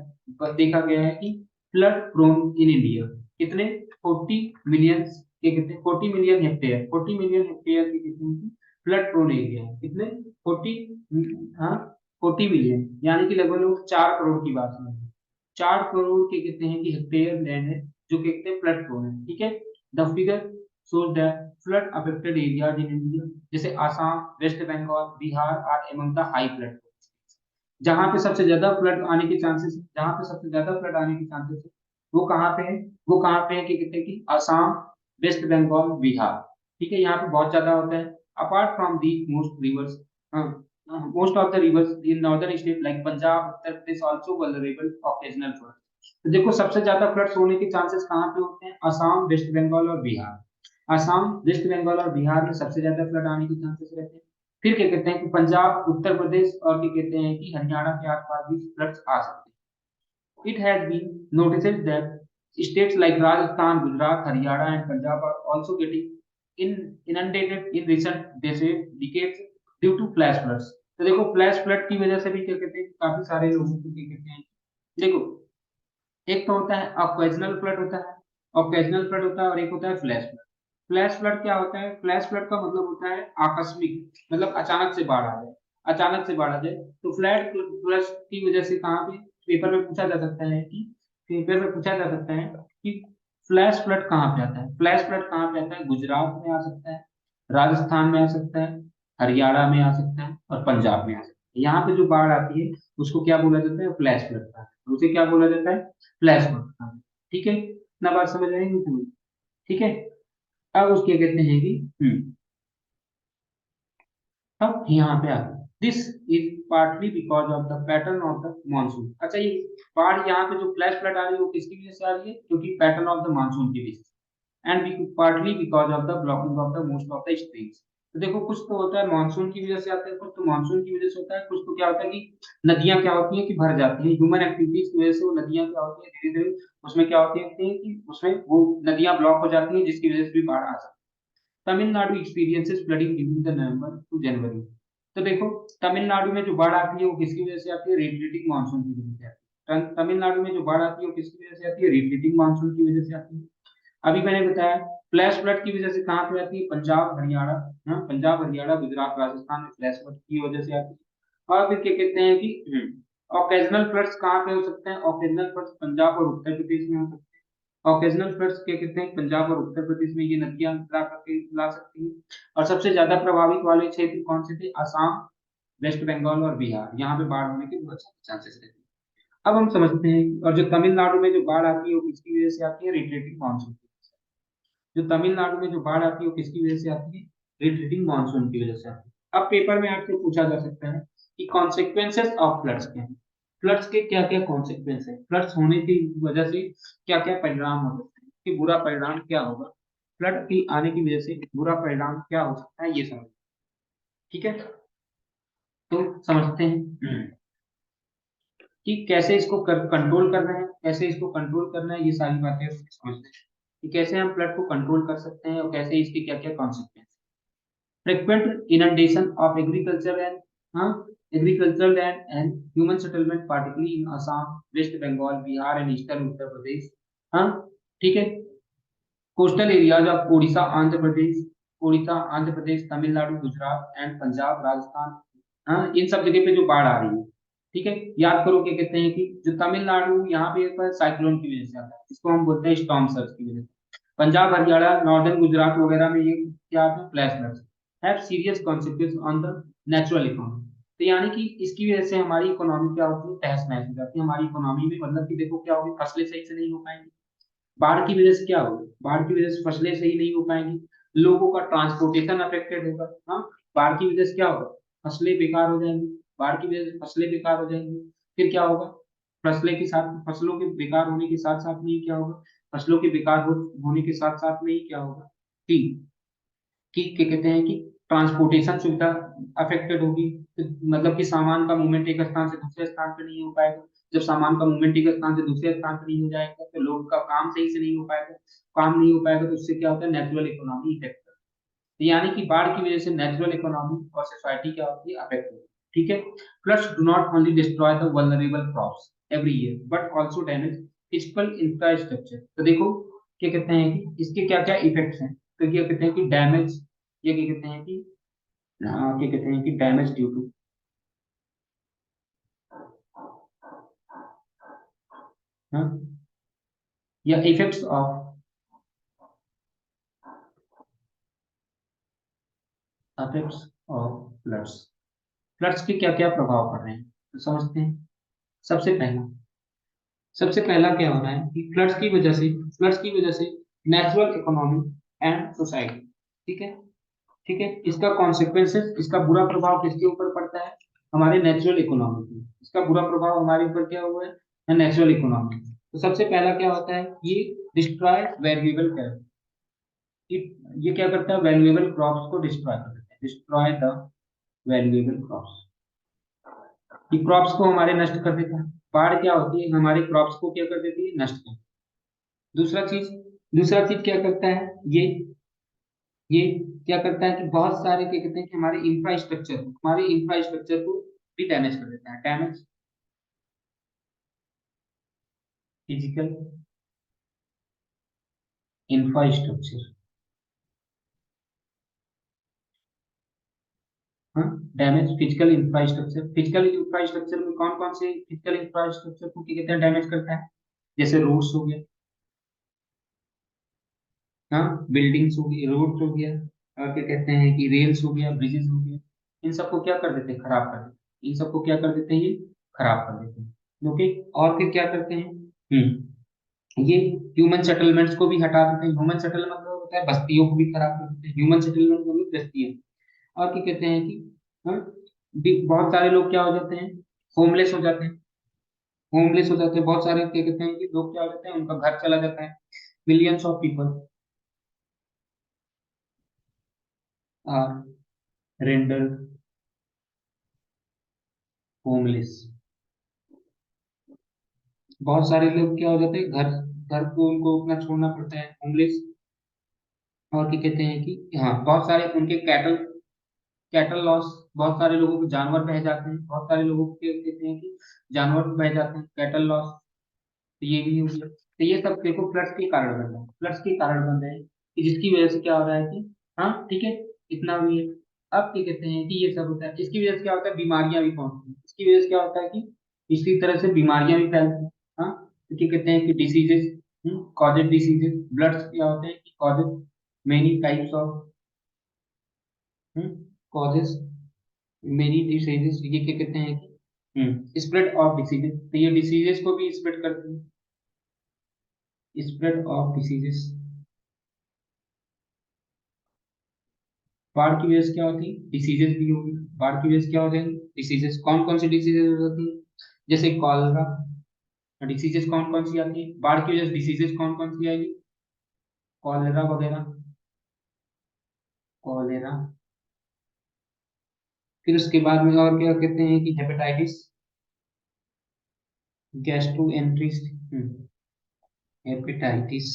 देखा गया है कि फ्लड प्रोन इन इंडिया, कितने 40 मिलियन, क्या कहते हैं 40 मिलियन हेक्टेयर, 40 मिलियन हेक्टेयर की कितनी फ्लड प्रोन एरिया है, कितने 40, हाँ 40 मिलियन, यानी कि लगभग लोग 4 करोड़ की बात है, 4 करोड़ के कहते हैं कि हेक्टेयर लैंड है जो कहते हैं फ्लड प्रोन है, ठीक है। The figure shows that flood affected areas in India जैसे Assam, West Bengal, Bihar are among the high flood, जहां पे सबसे ज्यादा फ्लड आने के चांसेस है, जहां पे सबसे ज्यादा फ्लड आने के चांसेस है वो कहाँ पे है, वो कहाँ पे है कि कहते हैं कि आसाम, वेस्ट बंगाल, बिहार, ठीक है, यहाँ पे बहुत ज्यादा होता है। Apart from the most reverse, most of the reverse in northern state like Punjab, Uttar Pradesh also vulnerable occasional flood. तो देखो सबसे ज्यादा फ्लड्स होने के चांसेस कहाँ पे होते हैं, आसाम, वेस्ट बंगाल और बिहार। आसाम, वेस्ट बंगाल और बिहार में सबसे ज्यादा फ्लड आने के चांसेस रहते हैं। फिर क्या कहते हैं कि पंजाब, उत्तर प्रदेश और क्या कहते हैं कि हरियाणा के आसपास भी फ्लड्स आ सकते हैं। It has been noticed that states like Rajasthan, Gujarat, Haryana and Punjab are also getting inundated in recent decades due to flash floods। तो देखो फ्लैश फ्लड की वजह से भी क्या कहते हैं काफी सारे लोगों को क्या कहते हैं, देखो एक तो होता है ऑकेजनल फ्लड होता है, ऑकेजनल फ्लड होता है और एक होता है फ्लैश फ्लड। फ्लैश फ्लड क्या होता है, फ्लैश फ्लड का मतलब होता है आकस्मिक, मतलब अचानक से बाढ़ आ जाए, अचानक से बाढ़ आ जाए। तो फ्लैट फ्लश की वजह से कहाँ पे पेपर में पूछा जा सकता है कि, पेपर में पूछा जा सकता है कि फ्लैश फ्लड कहाँ पे आता है, फ्लैश फ्लड कहाँ पे आता है, गुजरात में आ सकता है, राजस्थान में आ सकता है, हरियाणा में आ सकता है और पंजाब में आ सकता है। यहाँ पे जो बाढ़ आती है उसको क्या बोला जाता है, फ्लैश फ्लड का, उसे क्या बोला जाता है, फ्लैश फ्लड का, ठीक है, इतना बात समझ आएगी तुम्हें, ठीक है। अब उसके कहते हैं कि अब यहाँ पे uh this is partly because of the pattern of the monsoon. अच्छा, ये बाढ़ यहाँ पे जो फ्लैश फ्लड आ रही है वो किसकी वजह से आ रही है? क्योंकि पैटर्न ऑफ द मानसून की वजह से, and partly because of the blocking of the most of the streams. तो देखो, कुछ तो होता है मानसून की वजह से आता है, कुछ तो मानसून की वजह से होता है, कुछ तो क्या होता है कि नदियां क्या होती हैं कि भर जाती हैं, ह्यूमन एक्टिविटीज की वजह से वो नदियां क्या होती हैं धीरे धीरे उसमें क्या होती है कि उसमें वो नदियां ब्लॉक हो जाती हैं, जिसकी वजह से भी बाढ़ आ सकती है। Tamil Nadu experiences flooding during the November to January. तो देखो, तमिलनाडु में जो बाढ़ आती है वो किसकी वजह से आती है? रिफ्लेक्टिंग मानसून की वजह से आती है। तमिलनाडु में जो बाढ़ आती है वो किसकी वजह से आती है? रिफ्लेक्टिंग मानसून की वजह से आती है। अभी मैंने बताया फ्लैश फ्लड की वजह से कहाँ पे आती है? पंजाब हरियाणा, हाँ, पंजाब हरियाणा गुजरात राजस्थान में फ्लैश फ्लड की वजह से आती है। और फिर क्या कहते हैं कि ऑकेजनल फ्लड्स कहाँ पे हो सकते हैं? ऑकेजनल फ्लड्स पंजाब और उत्तर प्रदेश में हो सकते हैं। ऑकेजनल फ्लड्स क्या कहते हैं? पंजाब और उत्तर प्रदेश में ये नदियां ला सकती हैं। और सबसे ज्यादा प्रभावित वाले क्षेत्र कौन से थे? असम, वेस्ट बंगाल और बिहार, यहाँ पे बाढ़ होने के बहुत सारे चांसेस रहते हैं। अब हम समझते हैं, और जो तमिलनाडु में जो बाढ़ आती है वो किसकी वजह से आती है? Reflecting monsoon. जो तमिलनाडु में जो बाढ़ आती है वो किसकी वजह से आती है? रिफ्लेक्टिंग मानसून की वजह से आती है। अब पेपर में आपसे पूछा जा सकता है कि कॉन्सिक्वेंसेस ऑफ फ्लड्स क्या है? फ्लड्स के क्या क्या कॉन्सिक्वेंस है? फ्लड्स होने की वजह से क्या क्या परिणाम हो सकते हैं, कि बुरा परिणाम क्या होगा? फ्लड की आने की वजह से बुरा परिणाम क्या हो सकता है, ये समझ। ठीक है, तो समझते हैं कि कैसे इसको कंट्रोल करना है, कैसे इसको कंट्रोल करना है, ये सारी बातें समझते हैं कि कैसे हम फ्लड को कंट्रोल कर सकते हैं और कैसे इसके क्या क्या consequence. Frequent inundation of agricultural land and human settlement, particularly in Assam, West Bengal, Bihar and Eastern Uttar Pradesh. हाँ, ठीक है। Coastal areas of Orissa, Andhra Pradesh, Tamil Nadu, Gujarat and Punjab, Rajasthan, हाँ, इन सब जगह पे जो बाढ़ आ रही है। ठीक है, याद करो क्या कहते हैं कि जो तमिलनाडु यहाँ पे साइक्लोन की वजह से आता है, इसको हम बोलते हैं स्टॉर्म सर्ज की वजह से। पंजाब, हरियाणा, नॉर्दर्न गुजरात वगैरह में ये क्या आता है? Flash floods have serious consequence on the natural economy. तो यानी कि इसकी वजह से हमारी इकोनॉमी क्या होती है? तहस नहस हो जाती है हमारी इकोनॉमी में। मतलब कि देखो क्या होगी, फसलें सही से नहीं हो पाएंगी। बाढ़ की वजह से क्या होगा? बाढ़ की वजह से फसलें सही नहीं हो पाएंगी, लोगों का ट्रांसपोर्टेशन अफेक्टेड होगा। हाँ, बाढ़ की वजह से क्या होगा? फसलें बेकार हो जाएंगी, बाढ़ की वजह से फसलें बेकार हो जाएंगी। फिर क्या होगा? फसलों के बेकार होने के साथ साथ में ही क्या होगा? फसलों के होने के साथ साथ में ही क्या होगा कि क्या कहते हैं कि ट्रांसपोर्टेशन सुविधा अफेक्टेड होगी। तो मतलब कि सामान का मूवमेंट एक स्थान से दूसरे स्थान पर नहीं हो पाएगा। जब सामान का मूवमेंट एक स्थान से दूसरे स्थान पर नहीं हो जाएगा तो लोगों का काम सही से नहीं हो पाएगा। काम नहीं हो पाएगा तो उससे क्या होता है? नेचुरल इकोनॉमी इफेक्ट करता है। तो यानी कि बाढ़ की वजह से नेचुरल इकोनॉमी और सोसाइटी क्या होती है? अफेक्ट होती है। ठीक है, floods do not only destroy the vulnerable crops every year but also damage physical infrastructure. तो देखो क्या कहते हैं कि इसके क्या क्या इफेक्ट्स हैं। तो क्या कहते हैं कि डैमेज, ये क्या कहते हैं कि क्या कहते हैं कि डैमेज ड्यू टू, या इफेक्ट्स ऑफ फ्लड्स। फ्लड्स के क्या क्या प्रभाव पड़ रहे हैं तो समझते हैं। सबसे पहला सबसे पहला क्या हो रहा है कि फ्लड्स की वजह से नेचुरल इकोनॉमी एंड सोसाइटी। ठीक है, ठीक है, इसका कॉन्सिक्वेंसेस, इसका बुरा प्रभाव किसके ऊपर पड़ता है? हमारे नेचुरल इकोनॉमी पे। इसका बुरा प्रभाव हमारे ऊपर क्या हुआ है? Natural economy. तो सबसे पहला क्या होता है? ये डिस्ट्रॉय वैल्यूएबल क्रॉप। ये क्या करता है? वैल्यूएबल क्रॉप्स को डिस्ट्रॉय कर देता है। डिस्ट्रॉय द वैल्यूएबल क्रॉप्स, ये क्रॉप्स को हमारे नष्ट कर देता है। बाढ़ क्या होती है? हमारे क्रॉप्स को क्या कर देती है? नष्ट कर। दूसरा चीज दूसरा चीज क्या करता है? ये क्या करता है कि बहुत सारे क्या कहते हैं कि हमारे इंफ्रास्ट्रक्चर को भी डैमेज कर देता है। डैमेज फिजिकल इंफ्रास्ट्रक्चर, हाँ, डैमेज फिजिकल इंफ्रास्ट्रक्चर में कौन कौन से फिजिकल इंफ्रास्ट्रक्चर को क्या कहते हैं? डैमेज करता है। जैसे रोड्स हो गया, हाँ, बिल्डिंग्स हो गई, रोड्स हो गया, और क्या कहते हैं कि रेल्स हो गया, ब्रिजेस हो गया। इन सबको क्या कर देते हैं? खराब कर देते हैं। इन सबको क्या कर देते हैं? ये खराब कर देते हैं। ओके, और फिर क्या करते हैं? ये ह्यूमन सेटलमेंट्स को भी हटा देते हैं। ह्यूमन सेटलमेंट मतलब होता है बस्तियों को भी खराब कर देते हैं। ह्यूमन सेटलमेंट मतलब बस्तियां। और क्या कहते हैं कि हाँ, बहुत सारे लोग क्या हो जाते हैं, होमलेस हो जाते हैं। होमलेस हो जाते हैं बहुत सारे, क्या कहते हैं कि लोग क्या हो जाते हैं, उनका घर चला जाता है। Millions of people are render homeless. बहुत सारे लोग क्या हो जाते हैं, घर घर को उनको अपना छोड़ना पड़ता है, होमलेस। और क्या कहते हैं कि हाँ, बहुत सारे उनके कैटल कैटल लॉस, बहुत सारे लोगों के जानवर बह जाते हैं, बहुत सारे लोगों के कहते हैं कि जानवर बह जाते हैं, कैटल लॉस। तो ये भी हो गया। तो ये सब देखो फ्लड्स के कारण बन रहा है, फ्लड्स के कारण बन रहे हैं कि जिसकी वजह से क्या हो रहा है कि हाँ ठीक है, इतना भी है। अब क्या कहते हैं कि ये सब होता है, इसकी वजह से क्या होता है, बीमारियां भी पहुंचती हैं। इसकी वजह से क्या होता है कि इसी तरह से बीमारियां भी फैलती हैं। हाँ, तो क्या कहते हैं कि डिसीजेस, कॉजेड डिसीजेस, ब्लड्स क्या होते हैं कि causes many types of causes many diseases. ये क्या कहते हैं कि स्प्रेड ऑफ डिसीजेस, तो ये डिसीजेस को भी स्प्रेड करती है, स्प्रेड ऑफ डिसीजेस। बाढ़ की वजह से क्या होती है, डिसीजेस भी होगी। बाढ़ की वजह से क्या हो जाएंगे, डिसीजेस। कौन कौन सी डिसीजेस हो जाती है, जैसे कॉलरा। डिसीजेस कौन कौन सी आती है बाढ़ की वजह से, डिसीजेस कौन कौन सी आएगी, कॉलरा वगैरह, कॉलेरा। फिर उसके बाद में और क्या कहते हैं कि हेपेटाइटिस, गैस्ट्रोएंट्रिस, हेपेटाइटिस,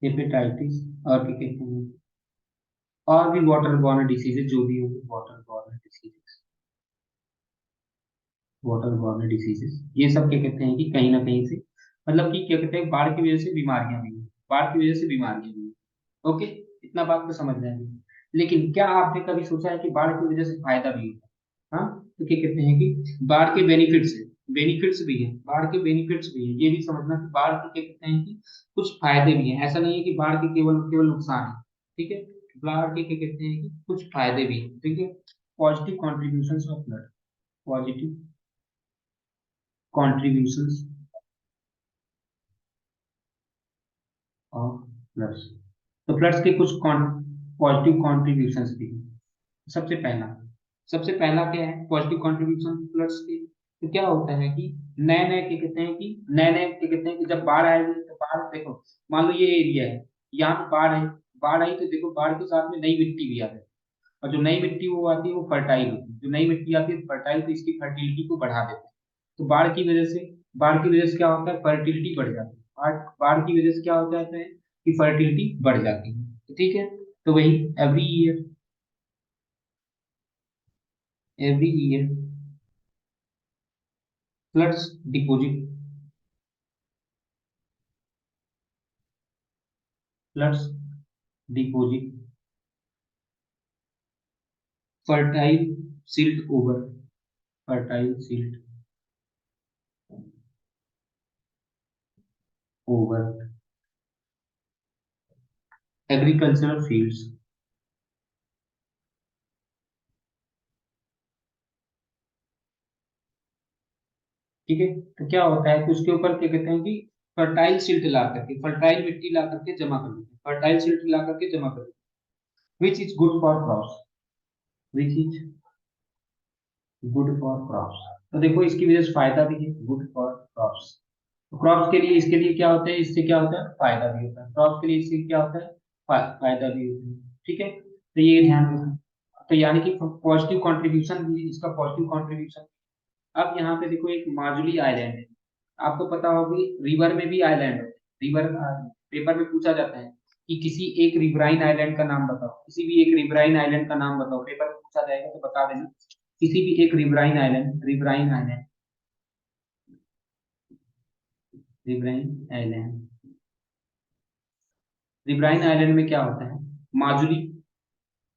हेपेटाइटिस। और क्या कहते हैं, और भी वाटर बॉर्न डिसीजेज जो भी होगी, water borne diseases, water borne diseases. ये सब क्या कहते हैं कि कहीं ना कहीं से, मतलब कि क्या कहते हैं, बाढ़ की वजह से बीमारियां भी हैं, बाढ़ की वजह से बीमारियां भी हैं। ओके, इतना बात तो समझ जाएंगे। लेकिन क्या आपने कभी सोचा है कि बाढ़ की वजह से फायदा भी होता है? हाँ, तो क्या कहते हैं कि बाढ़ के बेनिफिट्स है, बेनिफिट्स भी हैं, बाढ़ के बेनिफिट्स भी हैं। ये भी समझना कि बाढ़ के क्या कहते हैं कि कुछ फायदे भी हैं, ऐसा नहीं है कि बाढ़ के केवल केवल नुकसान है। ठीक है, बाढ़ के क्या कहते हैं कि कुछ फायदे भी हैं। ठीक है, positive contribution of flood, positive contributions of floods. तो फ्लड्स के कुछ पॉजिटिव कॉन्ट्रीब्यूशंस भी हैं। सबसे पहला, सबसे पहला क्या है पॉजिटिव कंट्रीब्यूशन फ्लड्स की, तो क्या होता है कि नए नए क्या कहते हैं कि नए नए क्या कहते हैं कि जब बाढ़ आएगी, तो बाढ़ देखो, मान लो ये एरिया है, यहाँ पे बाढ़ है, बाढ़ आई तो देखो बाढ़ के साथ में नई मिट्टी भी आ जाती है। और जो नई मिट्टी वो आती है वो फर्टाइल होती है, जो नई मिट्टी आती है फर्टाइल, तो इसकी फर्टिलिटी को बढ़ा देते हैं। तो बाढ़ की वजह से, बाढ़ की वजह से क्या होता है, फर्टिलिटी बढ़ जाती है। बाढ़ बाढ़ की वजह से क्या हो जाता है कि फर्टिलिटी बढ़ जाती है। तो ठीक है, तो वही every year floods deposit, floods deposit fertile silt over, fertile silt over agricultural fields। ठीक है, तो क्या होता है कि उसके ऊपर क्या कहते हैं कि फर्टाइल सिल्ट ला करके, फर्टाइल मिट्टी ला करके जमा कर देते हैं, फर्टाइल सिल्ट ला करके जमा कर देते हैं, which is good for crops, which is good for crops. तो देखो इसकी वजह से फायदा भी है, गुड फॉर क्रॉप्स। तो क्रॉप्स के लिए, इसके लिए क्या होता है, इससे क्या होता है, फायदा भी होता है, क्रॉप्स के लिए इससे क्या होता है, फायदा भी होता है। ठीक है, तो ये ध्यान रखना। तो यानी कि पॉजिटिव कंट्रीब्यूशन भी है, इसका पॉजिटिव कंट्रीब्यूशन। अब यहाँ पे देखो एक माजुली आइलैंड है, आपको पता होगी रिवर में भी आइलैंड होते हैं, रिवर, पेपर में पूछा जाता है कि किसी एक रिवराइन आइलैंड का नाम बताओ, किसी भी एक रिवराइन आइलैंड का नाम बताओ, पेपर में पूछा जाएगा तो बता देना। किसी भी एक riverine island, riverine island, riverine island, riverine island में क्या होता है, माजुली,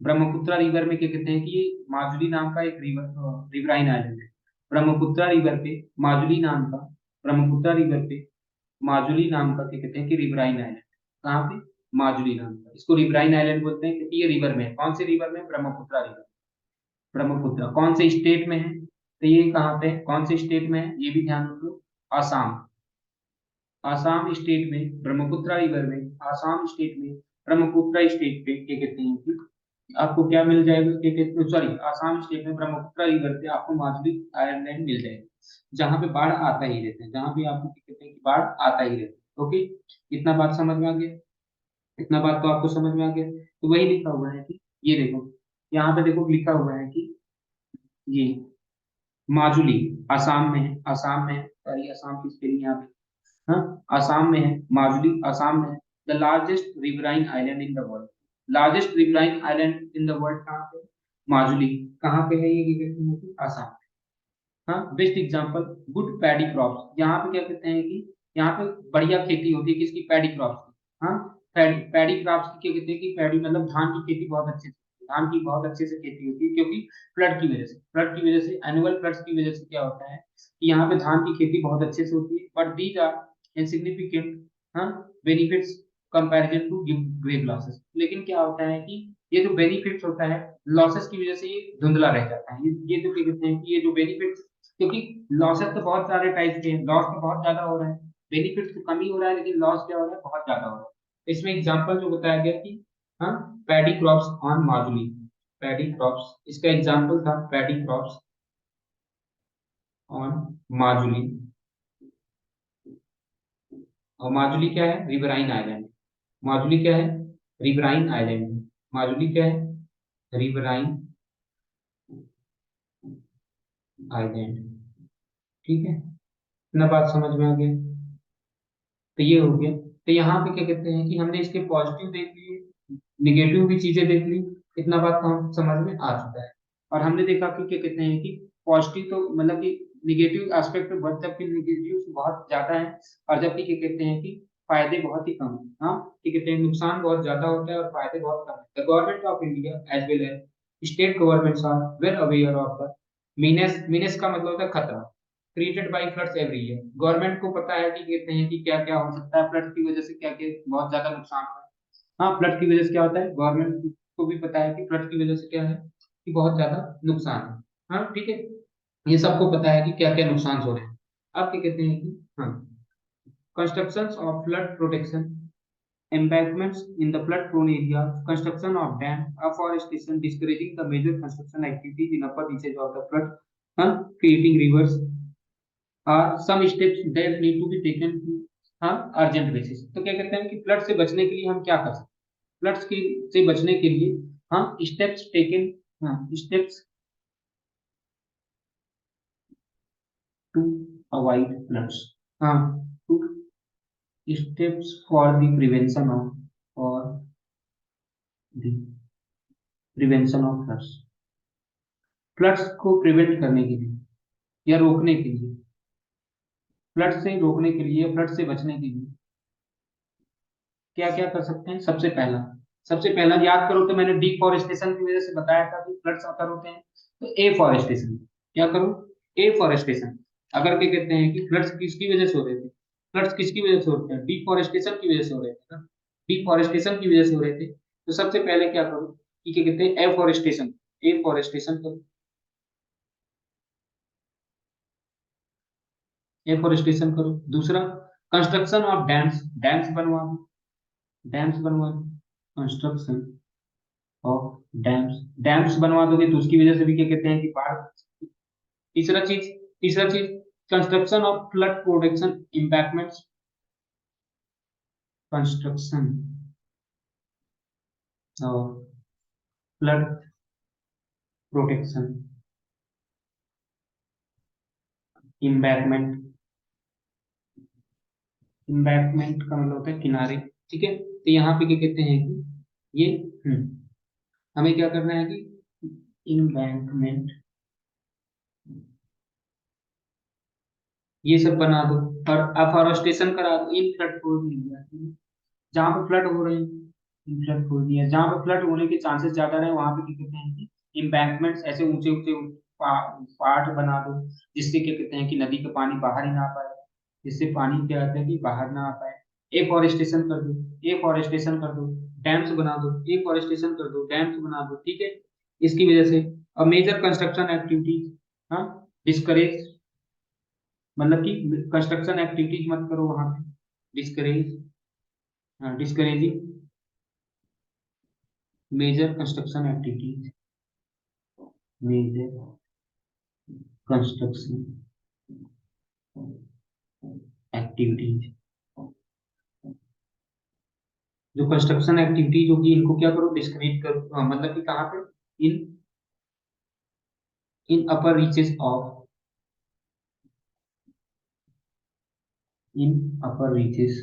ब्रह्मपुत्रा रिवर में क्या कहते हैं कि ये माजुली नाम का एक रिवर, रिवराइन आइलैंड है। ब्रह्मपुत्रा रिवर पे माजुली नाम का, ब्रह्मपुत्रा रिवर पे माजुली नाम का क्या कहते हैं कि रिवराइन आइलैंड। कहाँ पे, माजुली नाम का, इसको रिवराइन आइलैंड बोलते हैं क्योंकि ये रिवर में है। कौन से रिवर में, ब्रह्मपुत्रा रिवर। ब्रह्मपुत्रा कौन से स्टेट में है, तो ये कहाँ पे कौन से स्टेट में है, ये भी ध्यान रखो, आसाम। आसाम स्टेट में ब्रह्मपुत्रा रिवर में, आसाम स्टेट में ब्रह्मपुत्र स्टेट पे क्या कहते हैं कि आपको क्या मिल जाएगा, क्या कहते हैं, सॉरी, आसाम स्टेट में ब्रह्मपुत्र रिवर पे आपको माजुली आइलैंड मिल जाएगा, जहाँ पे बाढ़ आता ही रहता है, जहाँ भी आपको क्या कहते हैं कि बाढ़ आता ही रहता है। ओके, इतना बात समझ में आ गया, इतना बात तो आपको समझ में आ गया। तो वही लिखा हुआ है कि ये देखो, यहाँ पे देखो लिखा हुआ है कि ये माजुली आसाम में है, आसाम में है, सॉरी आसाम की स्पेलिंग यहाँ पे, हाँ आसाम में है, माजुली आसाम में है। The largest riverine island in the world, largest riverine island in the world कहाँ पे, माजुली, कहाँ पे है ये कहते हैं कि आसाम। हाँ, best example, good paddy crops, यहाँ पे क्या कहते हैं कि यहाँ पे बढ़िया खेती होती है किसकी, पैडी क्रॉप्स की। हाँ, पैडी पैडी क्रॉप्स की क्या कहते हैं कि पैडी मतलब धान की खेती बहुत अच्छे से, धान की बहुत अच्छे से खेती होती है, क्योंकि फ्लड की वजह से, फ्लड की वजह से, एनुअल फ्लड्स की वजह से क्या होता है कि यहाँ पे धान की खेती बहुत अच्छे से होती है, बट दीज आर इनसिग्निफिकेंट, हाँ, benefits comparison to grave losses. लेकिन क्या होता है कि ये जो बेनिफिट्स होता है, लॉसेस की वजह से ये धुंधला रह जाता है, ये जो क्या कहते हैं कि ये जो बेनिफिट्स, क्योंकि लॉसेस तो बहुत सारे टाइप के हैं, लॉस तो बहुत ज्यादा हो रहा है, बेनिफिट्स तो कम ही हो रहा है, लेकिन लॉस क्या हो रहा है, बहुत ज्यादा हो रहा है। इसमें एग्जांपल जो बताया गया कि हाँ, paddy crops on Majuli, paddy crops, इसका एग्जांपल था पैडी क्रॉप्स ऑन माजुली। और माजुली क्या है, रिवराइन आइलैंड, माजुली क्या है, रिवराइन आइलैंड, माजुली क्या है, रिवराइन आइलैंड। ठीक है, इतना बात समझ में आ गया। तो ये हो गया। तो यहाँ पे क्या कहते हैं कि हमने इसके पॉजिटिव देख लिए, निगेटिव भी चीजें देख ली, इतना बात तो हम समझ में आ चुका है। और हमने देखा कि क्या कहते हैं कि पॉजिटिव तो मतलब कि निगेटिव एस्पेक्ट पे बहुत, जबकि निगेटिव बहुत ज्यादा है, और जबकि क्या कहते हैं कि फायदे बहुत ही कम है। हाँ, क्या कहते हैं, नुकसान बहुत ज्यादा होता है और फायदे बहुत कम है। The government of India as well as state governments are well aware of the menace, menace का मतलब होता है खतरा, created by floods every year. Government को पता है कि कहते हैं कि क्या क्या हो सकता है, फ्लड की वजह से क्या क्या बहुत ज्यादा नुकसान हो रहा है। हाँ, फ्लड की वजह से क्या होता है, गवर्नमेंट को भी पता है कि फ्लड की वजह से क्या है कि बहुत ज्यादा नुकसान है। हाँ ठीक है, ये सबको पता है कि क्या क्या नुकसान हो रहे हैं। अब क्या कहते हैं कि हाँ, construction of flood protection embankments in the flood prone areas, construction of dam, afforestation, discouraging the major construction activities in upper reaches of the flood, creating rivers, some steps that need to be taken to urgent basis. तो क्या कहते हैं कि flood से बचने के लिए हम क्या कर सकते हैं, फ्लड्स के से बचने के लिए हम steps taken, steps to avoid floods, हाँ, to steps for the prevention of, और the prevention of floods, floods को प्रिवेंट करने के लिए या रोकने के लिए, फ्लड से रोकने के लिए, फ्लड से बचने के लिए क्या क्या कर सकते हैं। सबसे पहला याद करो, तो मैंने डिफॉरेस्टेशन की वजह से बताया था कि फ्लड्स अगर होते हैं, तो एफॉरेस्टेशन, क्या करो, एफॉरेस्टेशन। अगर क्या कहते हैं कि फ्लड्स किसकी वजह से हो रहे थे, फ्लड्स किसकी वजह से होते हैं, डिफॉरेस्टेशन की वजह से हो रहे थे ना, डिफॉरेस्टेशन की वजह से हो रहे थे। तो सबसे पहले क्या करो कि क्या कहते हैं, एफॉरेस्टेशन, एफॉरेस्टेशन करो, एफॉरेस्टेशन करो। दूसरा, कंस्ट्रक्शन ऑफ डैम्स, डैम्स बनवा दो, डैम्स बनवा दो, कंस्ट्रक्शन ऑफ डैम्स, डैम्स बनवा दोगे तो उसकी वजह से भी क्या कहते हैं कि बाढ़। तीसरा चीज, तीसरा चीज, construction of flood protection embankments, construction of flood protection embankment, embankment का मतलब होता है किनारे। ठीक है, तो यहाँ पे क्या कहते हैं कि ये हमें क्या करना है कि इम्बैकमेंट, ये सब बना दो, और अफॉरेस्टेशन करा दो इन फ्लड प्रोन एरिया, जहाँ पे फ्लड हो रहे हैं, इन फ्लड प्रोन एरिया जहाँ पे फ्लड होने के चांसेस ज्यादा रहे, वहां पे क्या कहते हैं कि इम्बैंकमेंट्स, ऐसे ऊंचे ऊंचे पार्ट बना दो, जिससे क्या कहते हैं कि नदी का पानी बाहर ही ना आ पाए, जिससे पानी क्या होता है कि बाहर ना आ पाए। एफॉरेस्टेशन कर दो, एफॉरेस्टेशन कर दो, डैम्स बना दो, एफॉरेस्टेशन कर दो, डैम्स बना दो। ठीक है, इसकी वजह से, और मेजर कंस्ट्रक्शन एक्टिविटीज, हाँ, डिस्करेज, मतलब कि कंस्ट्रक्शन एक्टिविटीज मत करो वहां पे, डिस्करेज, हाँ, discouraging major construction activities, major construction activities, जो कंस्ट्रक्शन एक्टिविटीज होगी इनको क्या करो, डिस्क्राइब करो, मतलब कि कहाँ पे, in in upper reaches of, in upper reaches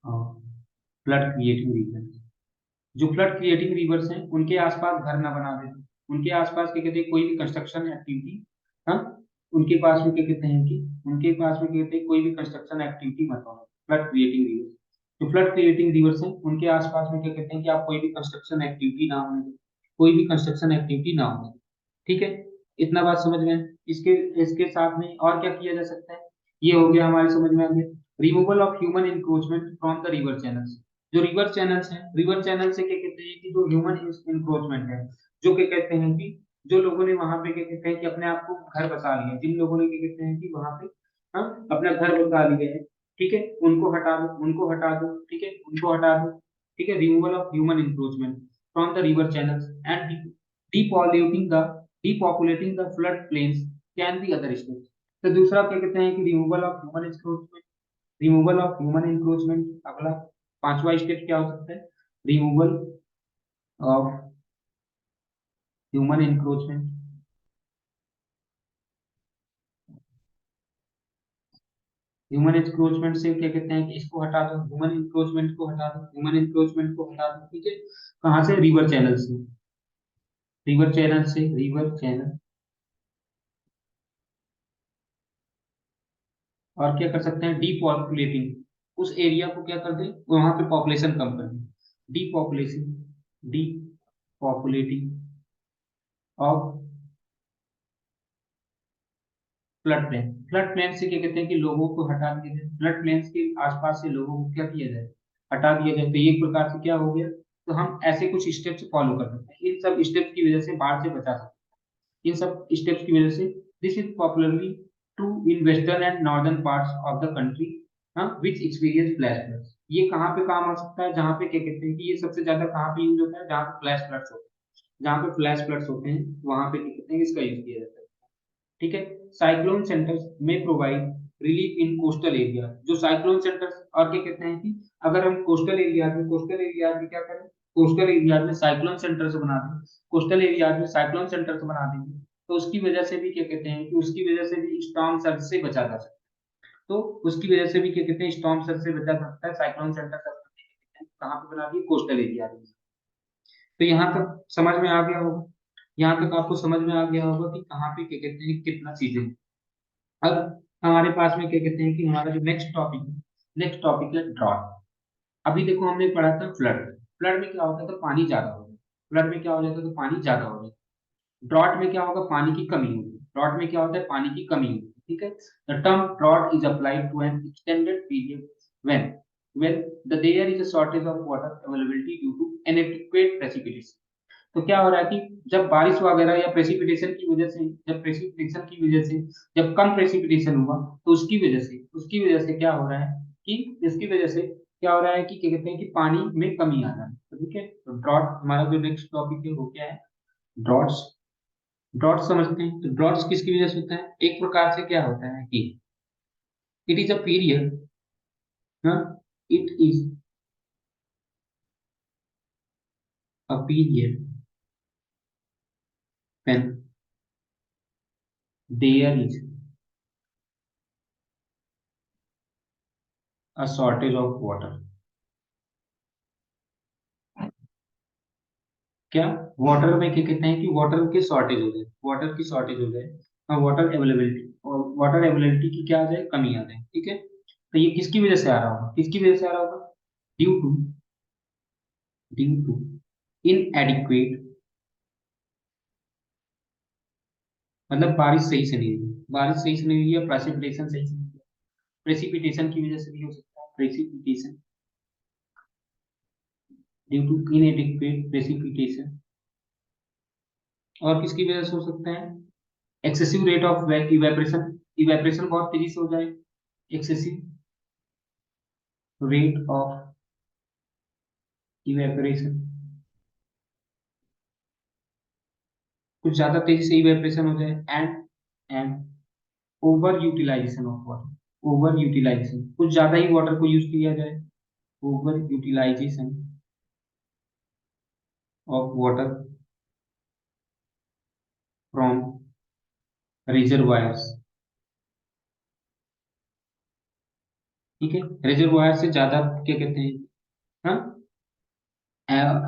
of flood creating region. जो फ्लड क्रिएटिंग रिवर्स हैं उनके आसपास घर ना बना देना, उनके आसपास क्या कहते हैं, कोई भी कंस्ट्रक्शन एक्टिविटी, हाँ, उनके पास में क्या कहते हैं कि उनके पास में क्या कहते हैं, कोई भी कंस्ट्रक्शन एक्टिविटी मत होना, फ्लड क्रिएटिंग रिवर्स। जो फ्लड क्रिएटिंग रिवर्स हैं उनके आसपास में क्या कहते हैं कि आप कोई भी कंस्ट्रक्शन एक्टिविटी ना होने दो, कोई भी कंस्ट्रक्शन एक्टिविटी ना होने दो। ठीक है, इतना बात समझ में है? इसके इसके साथ में और क्या किया जा सकता है, ये हो गया हमारे समझ में आ गया। Removal of human encroachment from the river channels. जो रिवर चैनल्स हैं, रिवर चैनल से क्या कहते हैं कि जो ह्यूमन इंक्रोचमेंट है, जो क्या कहते हैं कि जो लोगों ने वहां पे क्या कहते हैं कि अपने आप को घर बसा लिया, जिन लोगों ने क्या कहते हैं कि वहां पे, हाँ, अपना घर बसा लिए हैं, ठीक है, उनको हटा दो, उनको हटा दो, ठीक है, उनको हटा दो। ठीक है, removal of human encroachment from the river channels and depopulating the depopulating the flood plains can be other steps। तो दूसरा क्या कहते हैं कि removal of human encroachment, removal of human encroachment. अगला पांचवा स्टेप क्या हो सकता है, removal of human encroachment, human encroachment से क्या कहते हैं कि इसको हटा दो, ह्यूमन इंक्रोचमेंट को हटा दो, ह्यूमन इंक्रोचमेंट को हटा दो। ठीक है, कहाँ से, रिवर चैनल से, रिवर चैनल से, रिवर चैनल। और क्या कर सकते हैं, डीपॉपुलेटिंग, उस एरिया को क्या कर दे, वहां पे पॉपुलेशन कम कर दे, depopulation, depopulating of flood plain. Flood plain से क्या कहते हैं कि लोगों को हटा दिया जाए, फ्लड प्लेन के आसपास से लोगों को क्या किया जाए, हटा दिया जाए। तो ये एक प्रकार से क्या हो गया, तो हम ऐसे कुछ स्टेप्स फॉलो कर सकते हैं, इन सब स्टेप्स की वजह से बाढ़ से बचा सकते हैं, इन सब स्टेप्स की वजह से। This is popularly true in western and northern parts of the country, हाँ, विच एक्सपीरियंस फ्लैश फ्लड्स। ये कहाँ पे काम आ सकता है, जहाँ पे क्या कहते हैं कि ये सबसे ज्यादा कहाँ पे यूज होता है, जहाँ पे फ्लैश फ्लड्स होते हैं, जहाँ पे फ्लैश फ्लड्स होते हैं वहां पे क्या कहते हैं इसका यूज किया जाता है। ठीक है, साइक्लोन सेंटर्स में provide relief in coastal area. जो साइक्लोन सेंटर्स, और क्या कहते हैं कि अगर हम कोस्टल एरिया में क्या करें, कोस्टल एरिया में साइक्लोन सेंटर्स बना दें, कोस्टल एरिया में साइक्लोन सेंटर्स बना देंगे, तो उसकी वजह से भी क्या कहते हैं कि उसकी वजह से भी स्टॉर्म सर्ज से बचा जा सकता है। तो उसकी वजह से भी क्या कहते हैं स्टॉर्म सर्ज से बचा जा सकता है, साइक्लोन सेंटर कहाँ पे बना दिए, कोस्टल एरिया में। तो यहाँ तक समझ में आ गया होगा, यहाँ तक आपको समझ में आ गया होगा कि कहाँ पे क्या कहते हैं कितना चीजें। अब हमारे पास में क्या कहते हैं कि हमारा जो नेक्स्ट टॉपिक है ड्रॉट। अभी देखो हमने पढ़ा था फ्लड, फ्लड में क्या होता था, पानी ज्यादा हो जाए, फ्लड में क्या हो जाता है, तो पानी ज्यादा हो जाए। ड्रॉट में क्या होगा, पानी की कमी होगी, ड्रॉट में क्या होता है, पानी की कमी होगी। ठीक है, the term drought is applied to an extended period when when the there is a shortage of water availability due to inadequate precipitation. तो क्या हो रहा है कि जब बारिश वगैरह या प्रेसिपिटेशन की वजह से, जब प्रेसिपिटेशन की वजह से, जब कम प्रेसिपिटेशन हुआ, तो उसकी वजह से क्या हो रहा है कि इसकी वजह से क्या हो रहा है कि क्या कहते हैं कि पानी में कमी आ रहा है। तो ठीक है, तो ड्रॉट हमारा जो नेक्स्ट टॉपिक है वो क्या है, ड्रॉट्स। ड्रॉट्स समझते हैं, तो ड्रॉट्स किसकी वजह से होता है, एक प्रकार से क्या होता है कि it is a period, it is a period when there is a shortage of water. क्या, वाटर में क्या कहते हैं कि वाटर की शॉर्टेज हो जाए, वाटर की शॉर्टेज हो जाए, वाटर अवेलेबिलिटी, और वाटर अवेलेबिलिटी की क्या आ जाए, कमी आ जाए। ठीक है, तो ये किसकी वजह से आ रहा होगा, किसकी वजह से आ रहा होगा, due to due to inadequate, मतलब बारिश सही से नहीं हुई, बारिश सही से नहीं हुई है, प्रेसिपिटेशन सही से नहीं हुआ, प्रेसिपिटेशन की वजह से भी हो सकता है, precipitation, due to inadequate precipitation. और किसकी वजह से हो सकता है, excessive rate of evaporation, evaporation बहुत तेजी से हो जाए, एक्सेसिव रेट ऑफ इवेपोरेशन, कुछ ज्यादा तेजी से इवेपोरेशन हो जाए। And over utilisation of water, over utilisation, कुछ ज्यादा ही वाटर को यूज किया जाए। Over utilisation of water from reservoirs. ठीक है, रिजर्वायर से ज्यादा क्या कहते हैं, हाँ,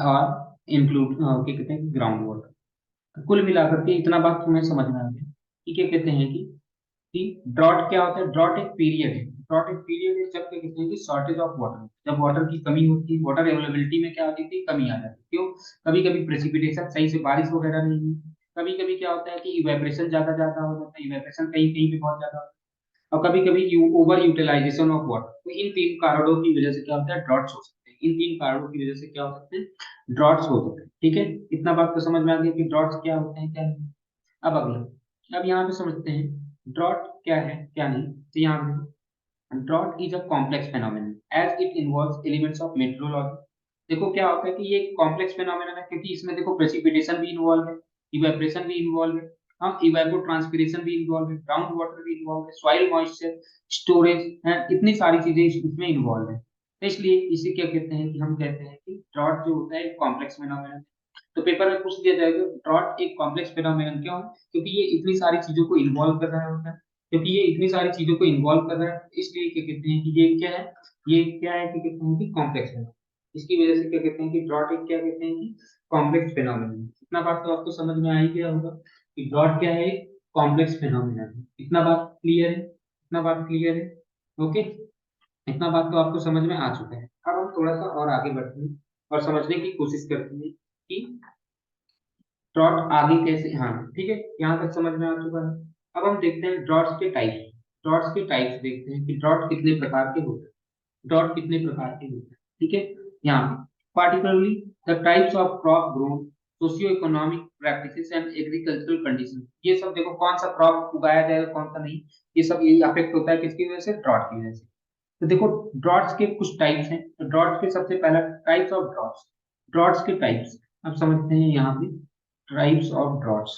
और इंक्लूड क्या कहते हैं, ग्राउंड वाटर। कुल मिलाकर के इतना बात तुम्हें समझ में आ गया कि क्या कहते हैं कि ड्रॉट क्या होता है। ड्रॉट एक पीरियड है, ड्रॉट एक पीरियड है जब क्या कहते हैं कि शॉर्टेज ऑफ वाटर, जब वाटर की कमी होती है, वाटर अवेलेबिलिटी में क्या होती थी, कमी आ जाती है। क्यों? कभी कभी प्रेसिपिटेशन सही से, बारिश वगैरह नहीं हुई। कभी कभी क्या होता है कि इवेपोरेशन ज्यादा ज्यादा हो जाता है, इवेपोरेशन कहीं कहीं पे बहुत ज्यादा होता है। और कभी कभी ओवर यूटिलाइजेशन ऑफ वाटर। तो इन तीन कारणों की वजह से क्या होता है, ड्रॉट्स हो सकते हैं। इन तीन कारणों की वजह से क्या हो सकते हैं, ड्रॉट्स हो सकते हैं। ठीक है, इतना बात तो समझ में आ गया कि ड्रॉट्स क्या होते हैं, क्या नहीं। अब अगला, अब यहाँ पे समझते हैं ड्रॉट क्या है क्या नहीं। तो यहाँ पे drought is a complex phenomenon as it involves elements of meteorology. देखो क्या होता है कि ये कॉम्प्लेक्स फेनोमेनन है, क्योंकि इसमें देखो प्रेसिपिटेशन भी इन्वॉल्व है, इवेपोरेशन भी इन्वॉल्व है, हम इवेपो ट्रांसपिरेशन भी इन्वॉल्व है, ग्राउंड वाटर भी इन्वॉल्व है, सॉइल मॉइस्चर, स्टोरेज है, इतनी सारी चीजें इसमें इन्वॉल्व है। तो इसलिए इसे क्या कहते हैं कि हम कहते हैं कि ड्रॉट जो होता है कॉम्प्लेक्स फेनोमेनन। तो पेपर में पूछ दिया जाएगा ड्रॉट एक कॉम्प्लेक्स फेनोमेनन क्यों है, क्योंकि ये इतनी सारी चीजों को इन्वॉल्व कर रहा होता है। क्योंकि ये इतनी सारी चीजों को इन्वॉल्व कर रहा है, इसलिए क्या कहते हैं कि ये क्या है, ये क्या है कि कहते हैं कि कॉम्प्लेक्स फेनोमेनन। इसकी वजह से क्या कहते हैं कि ड्रॉट एक क्या कहते हैं कि कॉम्प्लेक्स फेनोमेनन। इतना बात तो आपको समझ में आ ही गया होगा कि ड्रॉट क्या है, कॉम्प्लेक्स फेनोमेनन। इतना बात क्लियर है, इतना बात क्लियर है। ओके, इतना बात तो आपको समझ में आ चुका है। अब हम थोड़ा सा और आगे बढ़ते हैं और समझने की कोशिश करते हैं कि ड्रॉट आगे कैसे, हाँ ठीक है, यहाँ तक समझ में आ चुका है। अब हम देखते हैं ड्रॉट्स के टाइप, ड्रॉट्स के टाइप्स देखते हैं कि ड्रॉट कितने प्रकार के होते हैं, ड्रॉट कितने प्रकार के होते हैं। ठीक है, यहाँ particularly the types of crop growth, socio economic practices and agricultural condition. ये सब देखो कौन सा क्रॉप उगाया जाएगा कौन सा नहीं, ये सब यही अफेक्ट होता है किसकी वजह से, ड्रॉट की वजह से। तो देखो ड्रॉट्स के कुछ टाइप्स हैं। तो ड्रॉट्स के सबसे पहला टाइप्स ऑफ ड्रॉट्स, ड्रॉट्स के टाइप्स अब समझते हैं यहाँ पे। Types of droughts,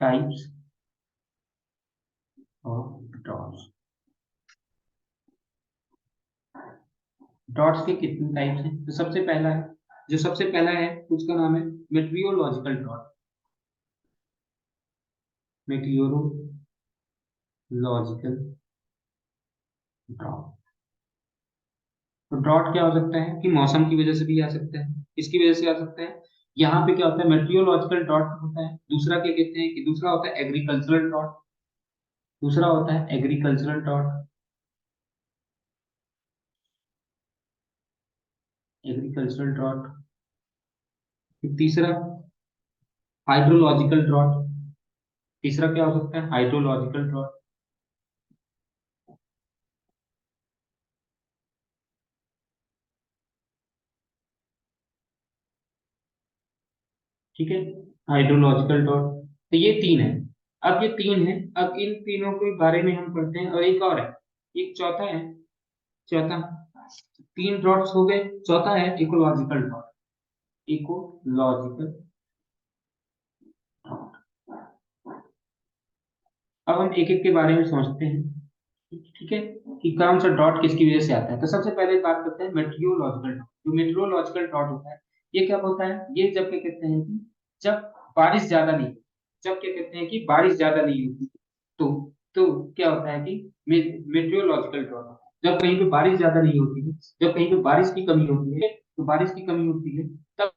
types of droughts, droughts के कितने टाइप्स हैं। तो सबसे पहला है, जो सबसे पहला है उसका नाम है मेट्रियोलॉजिकल ड्रॉट, मेट्रियोलॉजिकल ड्रॉट। तो ड्रॉट क्या हो सकता है कि मौसम की वजह से भी आ सकता है, किसकी वजह से आ सकता है, यहाँ पे क्या होता है मेट्रियोलॉजिकल ड्रॉट होता है। दूसरा क्या कहते हैं कि दूसरा होता है एग्रीकल्चरल ड्रॉट, दूसरा होता है एग्रीकल्चरल ड्रॉट, एग्रीकल्चरल ड्रॉट। तीसरा हाइड्रोलॉजिकल ड्रॉट, तीसरा क्या हो सकता है, हाइड्रोलॉजिकल ड्रॉट। ठीक है, हाइड्रोलॉजिकल ड्रॉट। तो ये तीन है, अब ये तीन है। अब इन तीनों के बारे में हम पढ़ते हैं, और एक और है, एक चौथा है, चौथा, तीन ड्रॉट्स हो गए, चौथा है इकोलॉजिकल ड्रॉट, इकोलॉजिकल ड्रॉट। अब हम एक एक के बारे में समझते हैं, ठीक है, कि कौन सा डॉट किसकी वजह से आता है। तो सबसे पहले बात करते हैं मेट्रियोलॉजिकल डॉट। जो मेट्रियोलॉजिकल डॉट होता है, ये क्या होता है, ये जब क्या कहते हैं कि जब बारिश ज्यादा नहीं, जब क्या कहते हैं कि बारिश ज्यादा नहीं होती, तो तो क्या होता है कि मेट्रियोलॉजिकल डॉट होता है। जब कहीं पे बारिश ज्यादा नहीं होती है, जब कहीं पे बारिश की कमी होती है, तो बारिश की कमी होती है, तब